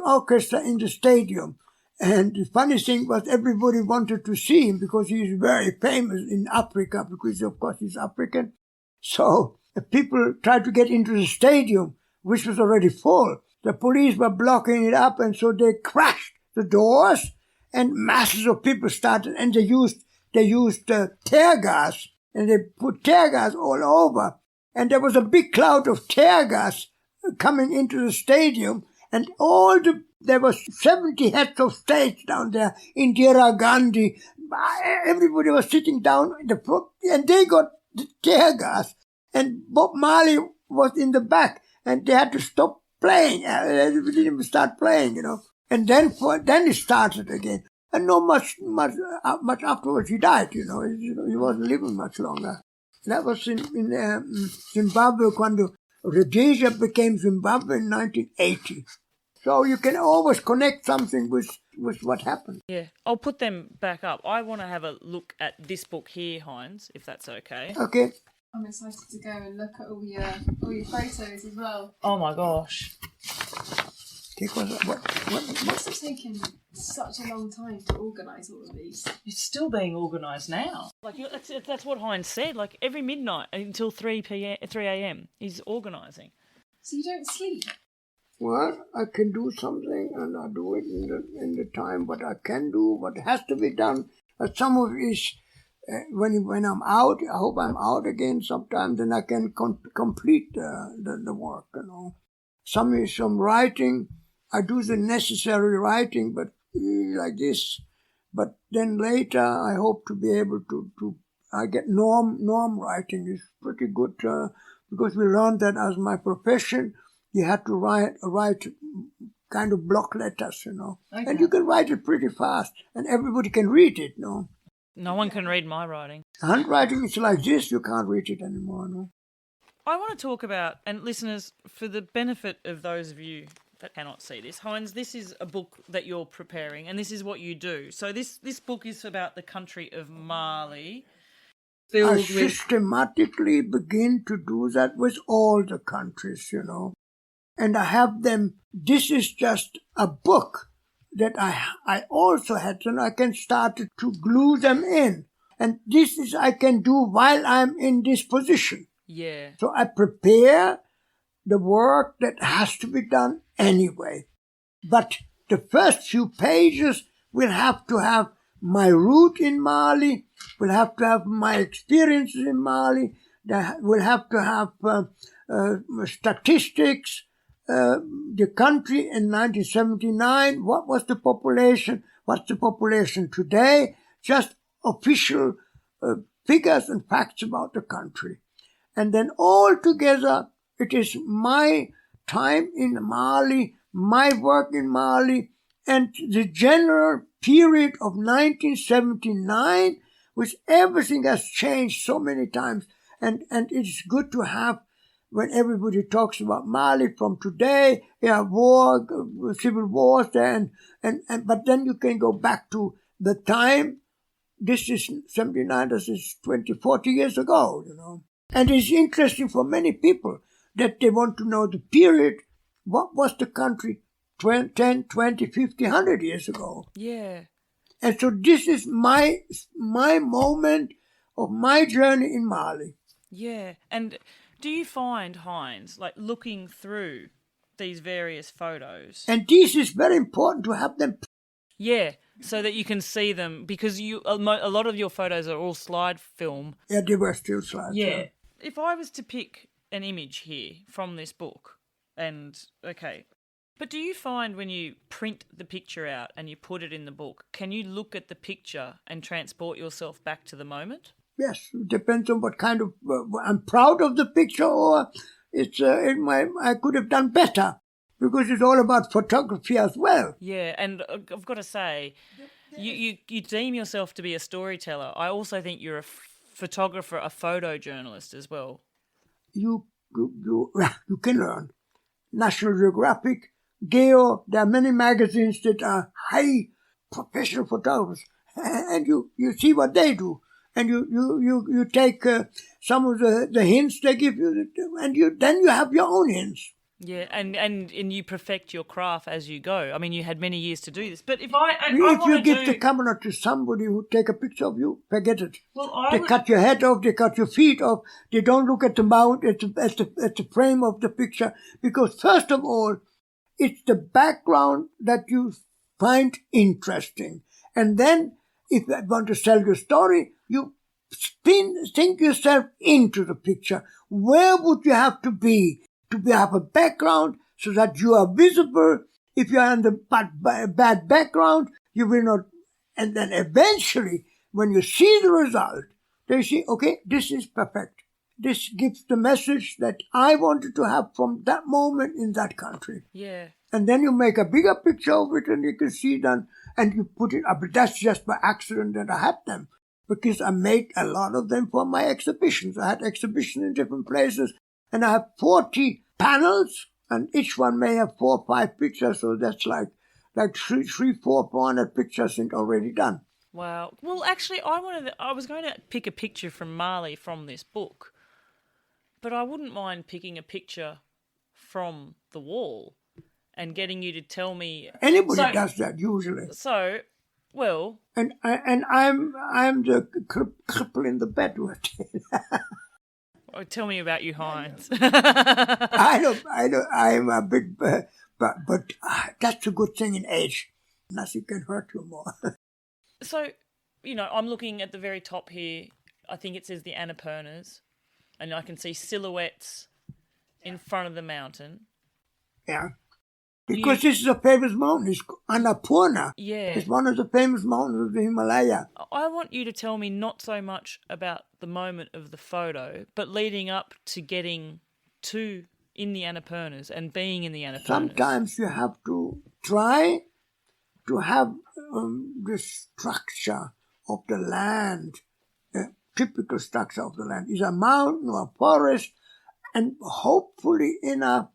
orchestra in the stadium. And the funny thing was everybody wanted to see him because he's very famous in Africa because, of course, he's African. So people tried to get into the stadium, which was already full. The police were blocking it up, and so they crashed the doors. And masses of people started, and they used tear gas, and they put tear gas all over. And there was a big cloud of tear gas coming into the stadium, and there was 70 heads of state down there. Indira Gandhi, everybody was sitting down and they got the tear gas. And Bob Marley was in the back, and they had to stop playing. They didn't even start playing, you know. And then it started again. And not much afterwards he died, you know. He wasn't living much longer. That was in Zimbabwe when Rhodesia became Zimbabwe in 1980. So you can always connect something with what happened. Yeah, I'll put them back up. I want to have a look at this book here, Heinz, if that's okay. Okay. I'm excited to go and look at all your photos as well. Oh my gosh. It must have taken such a long time to organise all of these. It's still being organised now. Like that's what Heinz said. Like every midnight until 3 a.m. he's organising. So you don't sleep? Well, I can do something, and I do it in the time what I can do, what has to be done. Some of it is when I'm out. I hope I'm out again sometime. Then I can complete the work. You know, some is some writing. I do the necessary writing, but like this. But then later, I hope to be able to I get norm writing is pretty good because we learned that as my profession. You had to write kind of block letters, you know. Okay. And you can write it pretty fast, and everybody can read it, no? No one can read my writing. Handwriting is like this, you can't read it anymore, no? I want to talk about, and listeners, for the benefit of those of you that cannot see this, Heinz, this is a book that you're preparing, and this is what you do. So this book is about the country of Mali. I systematically begin to do that with all the countries, you know. And I have them, this is just a book that I also had, and I can start to glue them in. And this is I can do while I'm in this position. Yeah. So I prepare the work that has to be done anyway. But the first few pages will have to have my root in Mali, will have to have my experiences in Mali, will have to have statistics, the country in 1979, what was the population, what's the population today, just official figures and facts about the country. And then all together, it is my time in Mali, my work in Mali, and the general period of 1979, which everything has changed so many times. And it's good to have when everybody talks about Mali from today, war, civil wars there, but then you can go back to the time. This is 79, this is 40 years ago, you know. And it's interesting for many people that they want to know the period, what was the country 10, 20, 50, 100 years ago. Yeah. And so this is my moment of my journey in Mali. Yeah, and do you find, Heinz, like looking through these various photos. And this is very important to have them. Yeah, so that you can see them, because a lot of your photos are all slide film. Yeah, they were still slides. Yeah. If I was to pick an image here from this book, but do you find when you print the picture out and you put it in the book, can you look at the picture and transport yourself back to the moment? Yes, it depends on what kind of. I'm proud of the picture, or I could have done better, because it's all about photography as well. Yeah, and I've got to say, you deem yourself to be a storyteller. I also think you're a photographer, a photojournalist as well. You can learn. National Geographic, Geo, there are many magazines that are high professional photographers, and you see what they do, and you take some of the hints they give you, and then you have your own hints. Yeah, and you perfect your craft as you go. I mean, you had many years to do this, but if you give the camera to somebody who take a picture of you, forget it. They cut your head off, they cut your feet off. They don't look at the mouth, at the frame of the picture, because first of all, it's the background that you find interesting, and then if you want to sell your story, you think yourself into the picture. Where would you have to be to have a background so that you are visible? If you are in the bad background, you will not. And then eventually, when you see the result, they say, okay, this is perfect. This gives the message that I wanted to have from that moment in that country. Yeah. And then you make a bigger picture of it, and you can see them, and you put it up. But that's just by accident that I had them, because I made a lot of them for my exhibitions. I had exhibitions in different places, and I have 40 panels, and each one may have 4 or 5 pictures, so that's like 400 pictures already done. Wow. Well, actually, I was going to pick a picture from Mali from this book, but I wouldn't mind picking a picture from the wall and getting you to tell me. Anybody does that usually. So, well. And I'm the cripple in the bed with it. Oh, tell me about you, Heinz. I'm a bit, but that's a good thing in age. Nothing can hurt you more. So, I'm looking at the very top here. I think it says the Annapurnas, and I can see silhouettes in front of the mountain. Yeah. Because this is a famous mountain. It's Annapurna. Yeah. It's one of the famous mountains of the Himalaya. I want you to tell me not so much about the moment of the photo, but leading up to getting in the Annapurnas and being in the Annapurnas. Sometimes you have to try to have the structure of the land, the typical structure of the land. Is a mountain or a forest, and hopefully in a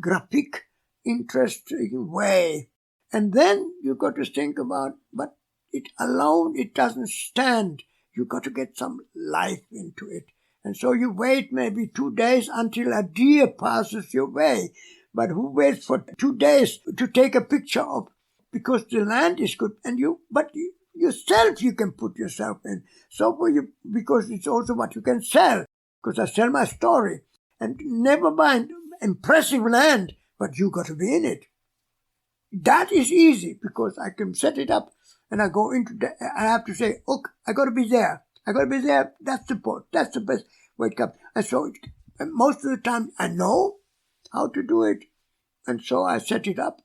graphic, interesting way. And then you got to think about, but it alone, it doesn't stand. You got to get some life into it. And so you wait maybe 2 days until a deer passes your way. But who waits for 2 days to take a picture of? Because the land is good, and yourself you can put yourself in. So for you, because it's also what you can sell. Because I sell my story. And never mind impressive land, but you got to be in it. That is easy, because I can set it up, and I go into I have to say, okay, I got to be there. I got to be there. That's the point. That's the best way to come. And so most of the time I know how to do it, and so I set it up,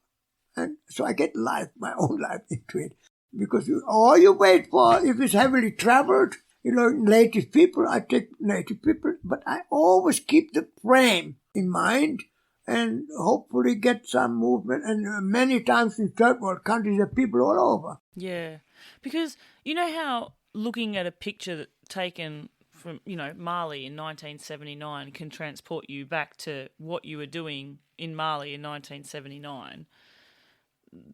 and so I get my own life into it. Because all you wait for, if it's heavily traveled, native people, I take native people, but I always keep the frame in mind, and hopefully get some movement. And many times in third world countries, there are people all over. Yeah, because you know how looking at a picture taken from, Mali in 1979 can transport you back to what you were doing in Mali in 1979.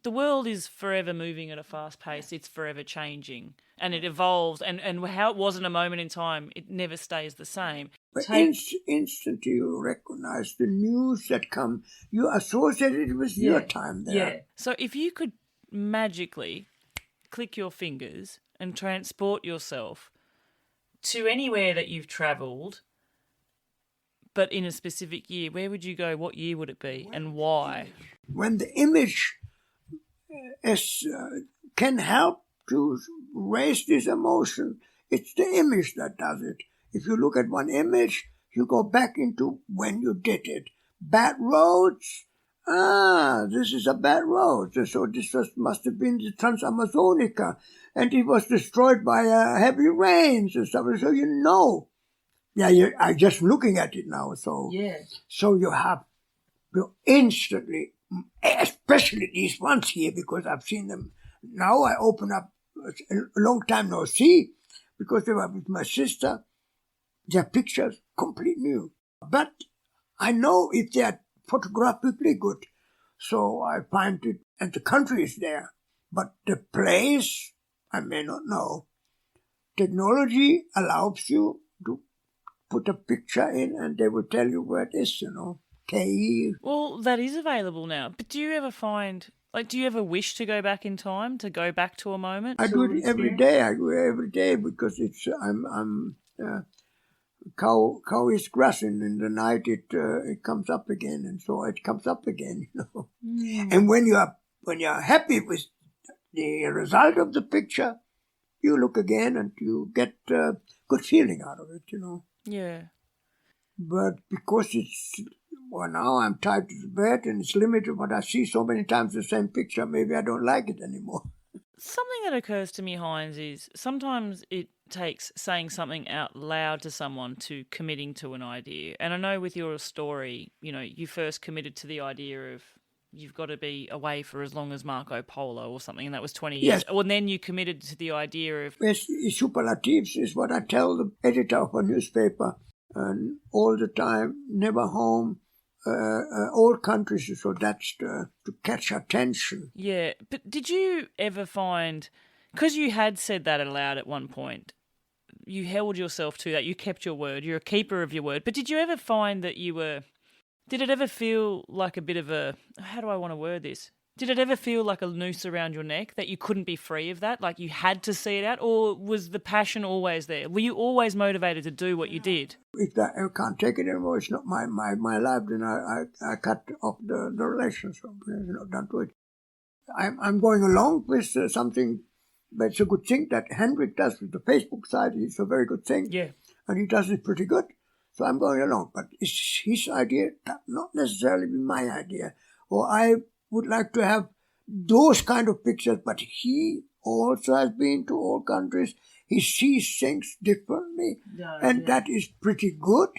The world is forever moving at a fast pace. It's forever changing, and it evolves. And how it was in a moment in time, it never stays the same. But instantly you recognize the news that come. You associate it with your time there. Yeah. So if you could magically click your fingers and transport yourself to anywhere that you've travelled but in a specific year, where would you go? What year would it be and why? When the image can help to raise this emotion, it's the image that does it. If you look at one image, you go back into when you did it. Bad roads, this is a bad road. So this must have been the Trans-Amazonica, and it was destroyed by heavy rains and stuff. So you know. Yeah, I'm just looking at it now. So so you instantly, especially these ones here, because I've seen them. Now I open up a long time no see, because they were with my sister. Their pictures completely new. But I know if they are photographically good. So I find it, and the country is there. But the place, I may not know. Technology allows you to put a picture in and they will tell you where it is, KE. Well, that is available now. But do you ever find, do you ever wish to go back in time, to go back to a moment? I do it every day. I do it every day because it's, cow is grassing in the night, it comes up again, and so it comes up again, And when you're happy with the result of the picture, you look again and you get a good feeling out of it, Yeah. But because now I'm tied to the bed and it's limited, but I see so many times the same picture, maybe I don't like it anymore. Something that occurs to me, Heinz, is sometimes it takes saying something out loud to someone to committing to an idea. And I know with your story, you first committed to the idea of you've got to be away for as long as Marco Polo or something, and that was 20 years. Yes. Well, then you committed to the idea of... Yes, superlatives is what I tell the editor of a newspaper, and all the time, never home, all countries, so that's to catch attention. Yeah, but did you ever find, because you had said that aloud at one point, you held yourself to that, you kept your word, you're a keeper of your word, but did you ever find that did it ever feel like a bit of a, how do I want to word this? Did it ever feel like a noose around your neck that you couldn't be free of that, like you had to see it out, or was the passion always there? Were you always motivated to do what you did? If I can't take it anymore, it's not my life, then I cut off the relationship. Don't do it. I'm going along with something, but it's a good thing that Henrik does with the Facebook side. It's a very good thing. Yeah. And he does it pretty good. So I'm going along. But it's his idea, not necessarily be my idea. Or I would like to have those kind of pictures, but he also has been to all countries. He sees things differently, that is pretty good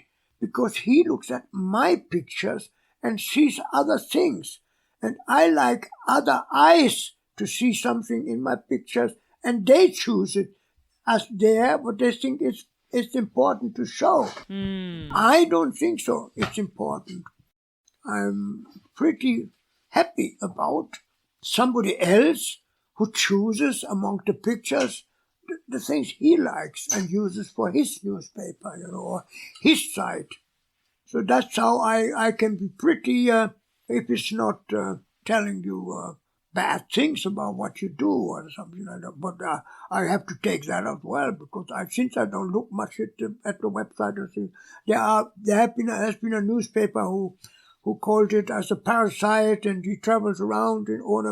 because he looks at my pictures and sees other things. And I like other eyes to see something in my pictures, and they choose it as there, what they think it's important to show. I don't think so. It's important. I'm pretty happy about somebody else who chooses among the pictures the things he likes and uses for his newspaper, or his site. So that's how I can be pretty, if it's not telling you bad things about what you do or something like that. But I have to take that as well, because since I don't look much at the website or things, has been a newspaper who called it as a parasite, and he travels around in all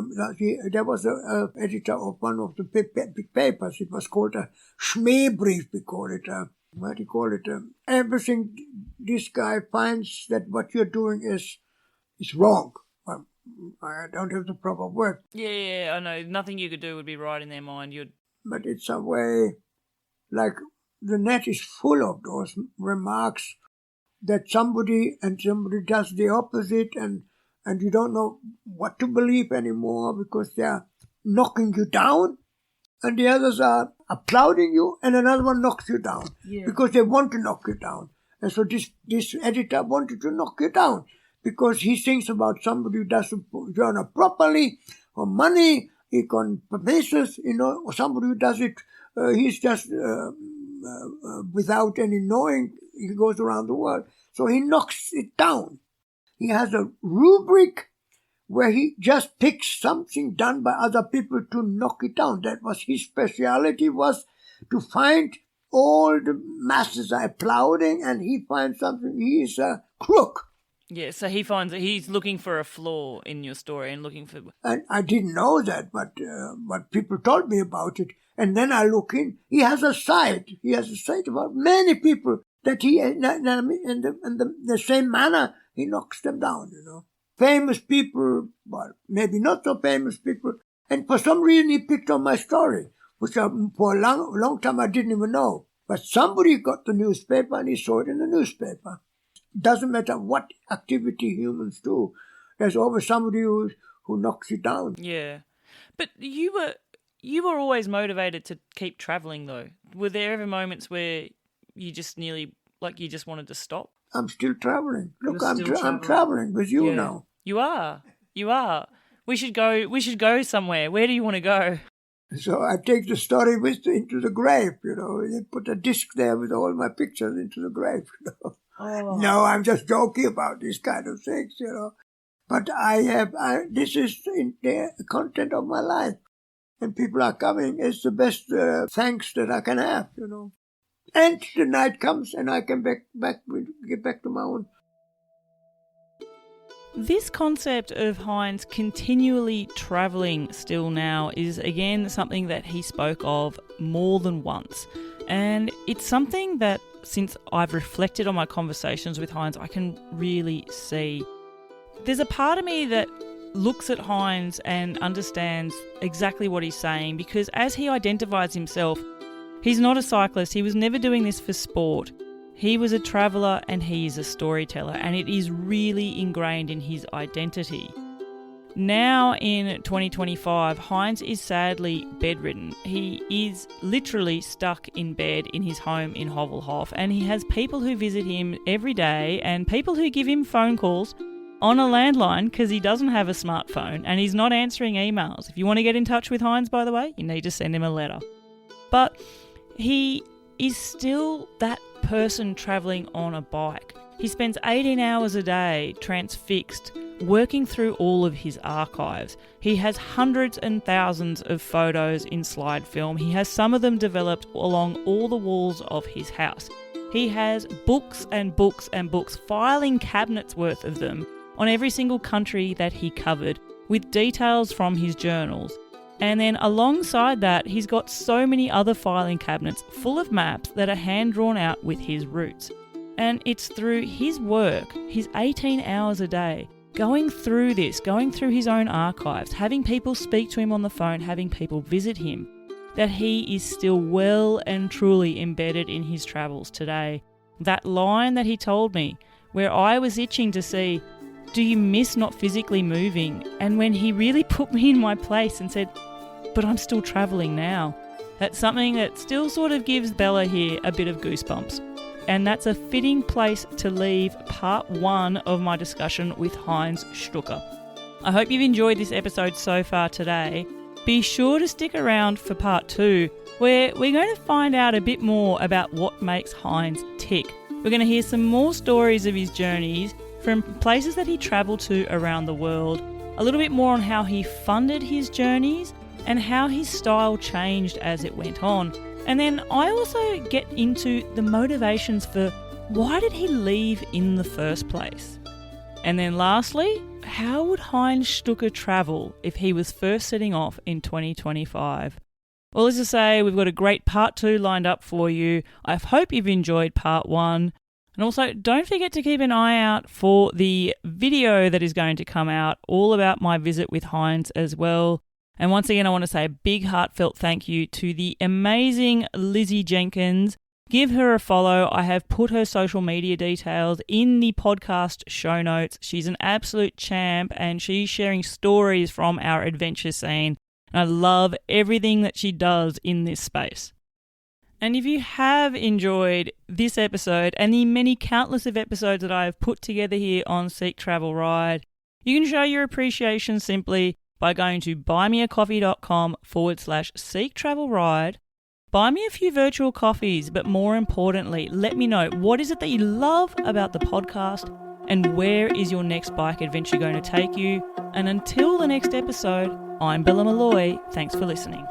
there was a editor of one of the big papers. It was called a Schmähbrief, we call it. What do you call it? Everything this guy finds that what you're doing is wrong. I don't have the proper word. Yeah, I know. Nothing you could do would be right in their mind. But it's a way, like the net is full of those remarks that somebody does the opposite, and you don't know what to believe anymore because they're knocking you down, and the others are applauding you, and another one knocks you down because they want to knock you down. And so this editor wanted to knock you down because he thinks about somebody who doesn't journal properly, or money, business, or somebody who does it, he's just without any knowing. He goes around the world. So he knocks it down. He has a rubric where he just picks something done by other people to knock it down. That was his speciality, was to find all the masses are applauding, and he finds something. He's a crook. Yeah, so he finds that he's looking for a flaw in your story and looking for... And I didn't know that, but people told me about it. And then I look in, he has a site. He has a site about many people that he, in the same manner, he knocks them down, you know. Famous people, but maybe not so famous people. And for some reason he picked on my story, which for a long time I didn't even know. But somebody got the newspaper and he saw it in the newspaper. Doesn't matter what activity humans do, there's always somebody who knocks you down. Yeah. But you were always motivated to keep travelling, though. Were there ever moments where you just nearly, like, you just wanted to stop? I'm still travelling. Look, I'm travelling with you now. You are. We should go somewhere. Where do you want to go? So I take the story into the grave, you know. They put a disc there with all my pictures into the grave, you know. Oh. No, I'm just joking about these kind of things, you know. But this is in the content of my life. And people are coming. It's the best thanks that I can have, you know. And the night comes and I can get back to my own. This concept of Heinz continually travelling still now is again something that he spoke of more than once. And it's something that, since I've reflected on my conversations with Heinz, I can really see. There's a part of me that looks at Heinz and understands exactly what he's saying, because as he identifies himself, he's not a cyclist. He was never doing this for sport. He was a traveller and he is a storyteller, and it is really ingrained in his identity. Now in 2025, Heinz is sadly bedridden. He is literally stuck in bed in his home in Hovelhof, and he has people who visit him every day and people who give him phone calls on a landline because he doesn't have a smartphone and he's not answering emails. If you want to get in touch with Heinz, by the way, you need to send him a letter. But he is still that person travelling on a bike. He spends 18 hours a day transfixed, working through all of his archives. He has hundreds and thousands of photos in slide film. He has some of them developed along all the walls of his house. He has books and books and books, filing cabinets worth of them, on every single country that he covered, with details from his journals. And then alongside that, he's got so many other filing cabinets full of maps that are hand-drawn out with his routes. And it's through his work, his 18 hours a day, going through his own archives, having people speak to him on the phone, having people visit him, that he is still well and truly embedded in his travels today. That line that he told me, where I was itching to see, do you miss not physically moving? And when he really put me in my place and said, but I'm still travelling now. That's something that still sort of gives Bella here a bit of goosebumps. And that's a fitting place to leave part 1 of my discussion with Heinz Stücke. I hope you've enjoyed this episode so far today. Be sure to stick around for part 2, where we're going to find out a bit more about what makes Heinz tick. We're going to hear some more stories of his journeys from places that he travelled to around the world, a little bit more on how he funded his journeys and how his style changed as it went on. And then I also get into the motivations for why did he leave in the first place? And then lastly, how would Heinz Stücke travel if he was first setting off in 2025? Well, as I say, we've got a great part 2 lined up for you. I hope you've enjoyed part 1. And also, don't forget to keep an eye out for the video that is going to come out, all about my visit with Heinz as well. And once again, I want to say a big heartfelt thank you to the amazing Lizzie Jenkins. Give her a follow. I have put her social media details in the podcast show notes. She's an absolute champ and she's sharing stories from our adventure scene. And I love everything that she does in this space. And if you have enjoyed this episode and the many countless of episodes that I have put together here on Seek Travel Ride, you can show your appreciation simply by going to buymeacoffee.com/Seek Travel Ride. Buy me a few virtual coffees, but more importantly, let me know what is it that you love about the podcast and where is your next bike adventure going to take you. And until the next episode, I'm Bella Malloy. Thanks for listening.